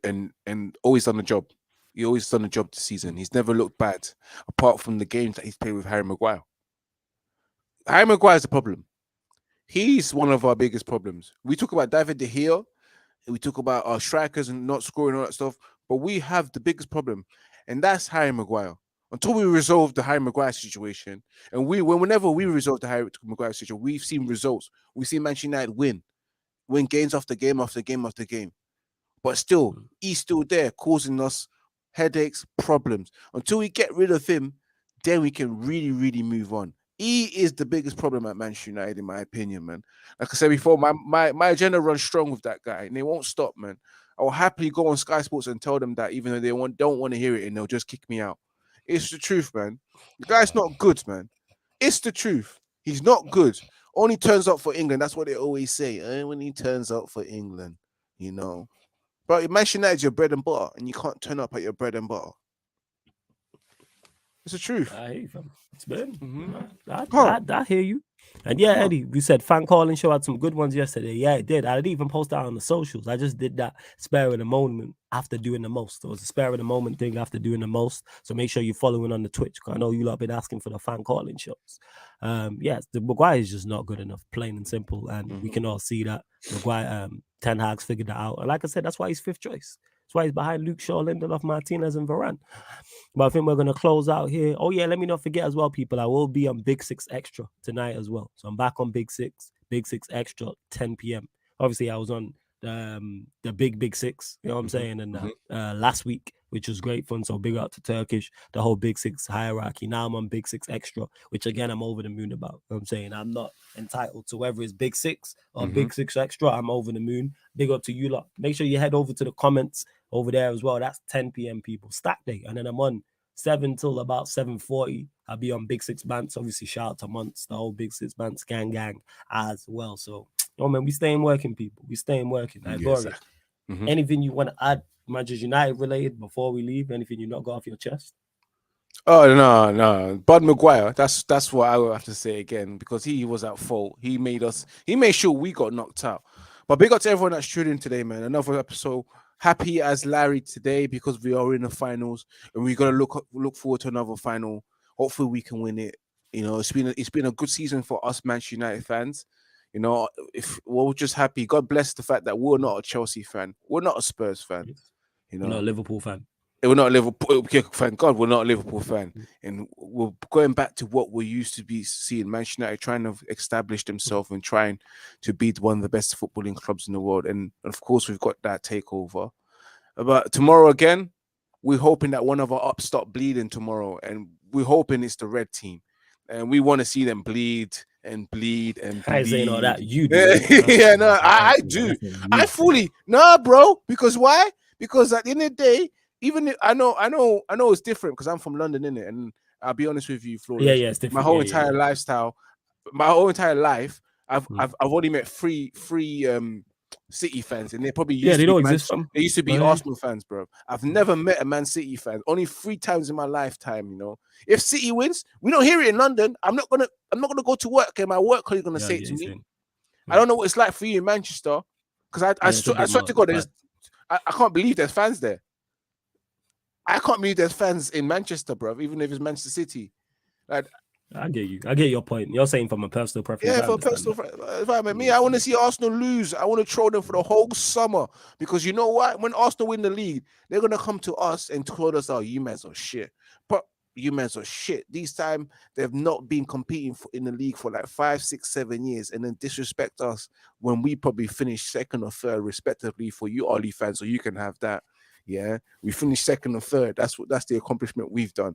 and always done the job. He always done the job this season. He's never looked bad, apart from the games that he's played with Harry Maguire. Harry Maguire is the problem. He's one of our biggest problems. We talk about David De Gea, we talk about our strikers and not scoring all that stuff, but we have the biggest problem, and that's Harry Maguire. Until we resolve the Harry Maguire situation, and whenever we resolve the Harry Maguire situation, we've seen results. We've seen Manchester United win games after game after game after game. But still, he's still there, causing us headaches, problems. Until we get rid of him, then we can really, really move on. He is the biggest problem at Manchester United, in my opinion, man. Like I said before, my agenda runs strong with that guy, and they won't stop, man. I will happily go on Sky Sports and tell them that, even though they don't want to hear it, and they'll just kick me out. It's the truth, man. The guy's not good, man. It's the truth. He's not good. Only turns up for England. That's what they always say. When he turns up for England, you know. But Manchester United's your bread and butter, and you can't turn up at your bread and butter. It's the truth. I hear you, fam. It's been. I hear you. And yeah, Eddie, we said fan calling show had some good ones yesterday. Yeah, it did. I didn't even post that on the socials. I just did that spare of the moment after doing the most. It was a spare of the moment thing after doing the most. So make sure you're following on the Twitch. I know you lot been asking for the fan calling shows. Yes, the Maguire is just not good enough, plain and simple. And we can all see that. Maguire, Ten Hag's figured that out. And like I said, that's why he's 5th choice. That's why he's behind Luke Shaw, Lindelof, Martinez, and Varane. But I think we're going to close out here. Oh, yeah, let me not forget as well, people. I will be on Big 6 Extra tonight as well. So I'm back on Big 6 Extra, 10 p.m. Obviously, I was on the Big 6, you know what I'm saying? And last week, which was great fun. So big up to Turkish, the whole Big 6 hierarchy. Now I'm on Big 6 Extra, which again, I'm over the moon about. You know what I'm saying? I'm not entitled to whether it's Big 6 or Big 6 Extra. I'm over the moon. Big up to you lot. Make sure you head over to the comments over there as well. That's 10 p.m. people. Stack day. And then I'm on 7 till about 7:40. I'll be on Big 6 Bants. Obviously, shout out to Monts, the whole Big 6 Bants gang as well. So, oh man, we staying working, people. We staying working. Anything you want to add, Manchester United related, before we leave? Anything you not got off your chest? Oh no. Bud Maguire, that's what I will have to say again, because he was at fault. He made sure we got knocked out. But big up to everyone that's tuning in today, man. Another episode. Happy as Larry today because we are in the finals and we're gonna look forward to another final. Hopefully we can win it. You know, it's been a good season for us Manchester United fans. You know, if we're just happy. God bless the fact that we're not a Chelsea fan. We're not a Spurs fan. You know, we're not a Liverpool fan. We're not a Liverpool fan. God, we're not a Liverpool fan. And we're going back to what we used to be seeing. Manchester United trying to establish themselves and trying to be one of the best footballing clubs in the world. And of course, we've got that takeover. But tomorrow again, we're hoping that one of our ups stop bleeding tomorrow and we're hoping it's the red team, and we want to see them bleed and bleed and I ain't saying all bleed. that. You do. Yeah, no, I do. I fully bro. Because why? Because at the end of the day, even if, I know it's different because I'm from London, innit? And I'll be honest with you, Flawless. Yeah, it's different. My whole entire lifestyle, my whole entire life, I've only met three City fans, and they probably used they to don't be exist. they used to be Arsenal fans, bro. I've never met a Man City fan. Only 3 times in my lifetime, you know. If City wins, we don't hear it in London. I'm not gonna go to work, and my work colleague gonna say it to me. I don't know what it's like for you in Manchester, because I swear to God, I can't believe there's fans there. I can't believe there's fans in Manchester, bro. Even if it's Manchester City, like. I get you. I get your point. You're saying from a personal preference. Yeah, for personal preference. Me, I want to see Arsenal lose. I want to troll them for the whole summer, because you know what? When Arsenal win the league, they're gonna come to us and tell us, "Oh, you men are shit." But you men are shit. This time they've not been competing in the league for like 5, 6, 7 years, and then disrespect us when we probably finish second or third, respectively, for you Ollie fans. So you can have that. Yeah, we finished second or third. That's the accomplishment we've done.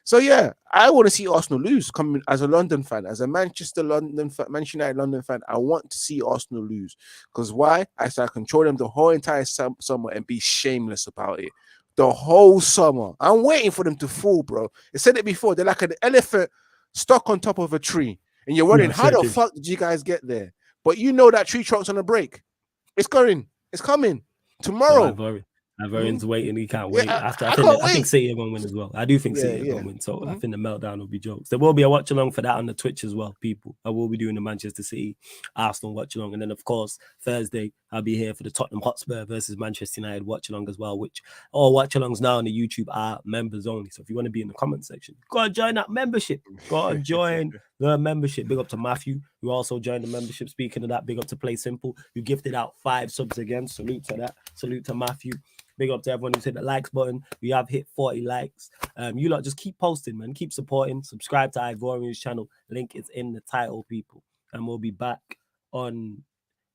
So yeah, I want to see Arsenal lose. Coming as a London fan, as a Manchester United London fan, I want to see Arsenal lose. Because why? I control them the whole entire summer and be shameless about it. The whole summer, I'm waiting for them to fall, bro. I said it before. They're like an elephant stuck on top of a tree, and you're wondering how the fuck did you guys get there? But you know that tree trunk's on a break. It's coming tomorrow. Everyone's waiting. He can't wait. Yeah, I think City are going to win as well. I do think City are going to win. So I think the meltdown will be jokes. There will be a watch along for that on the Twitch as well, people. I will be doing the Manchester City Arsenal watch along. And then, of course, Thursday, I'll be here for the Tottenham Hotspur versus Manchester United watch along as well, which all watch alongs now on the YouTube are members only. So if you want to be in the comment section, go and join that membership. Go and join the membership. Big up to Matthew, who also joined the membership. Speaking of that, big up to Play Simple, who gifted out 5 subs again. Salute to that. Salute to Matthew. Big up to everyone who's hit the likes button. We have hit 40 likes. You lot just keep posting, man. Keep supporting. Subscribe to Ivorian's channel. Link is in the title, people. And we'll be back on,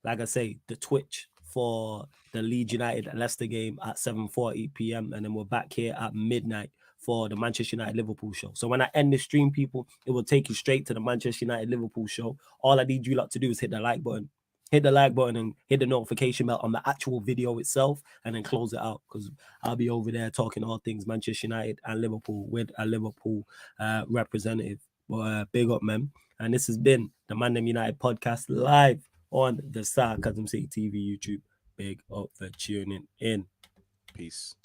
like I say, the Twitch for the Leeds United Leicester game at 7:40 p.m. And then we're back here at midnight for the Manchester United Liverpool show. So when I end the stream, people, it will take you straight to the Manchester United Liverpool show. All I need you lot to do is hit the like button. Hit the like button and hit the notification bell on the actual video itself, and then close it out, because I'll be over there talking all things Manchester United and Liverpool with a Liverpool representative. But big up, man. And this has been the ManDem United podcast live on the Sarcasm City TV YouTube. Big up for tuning in. Peace.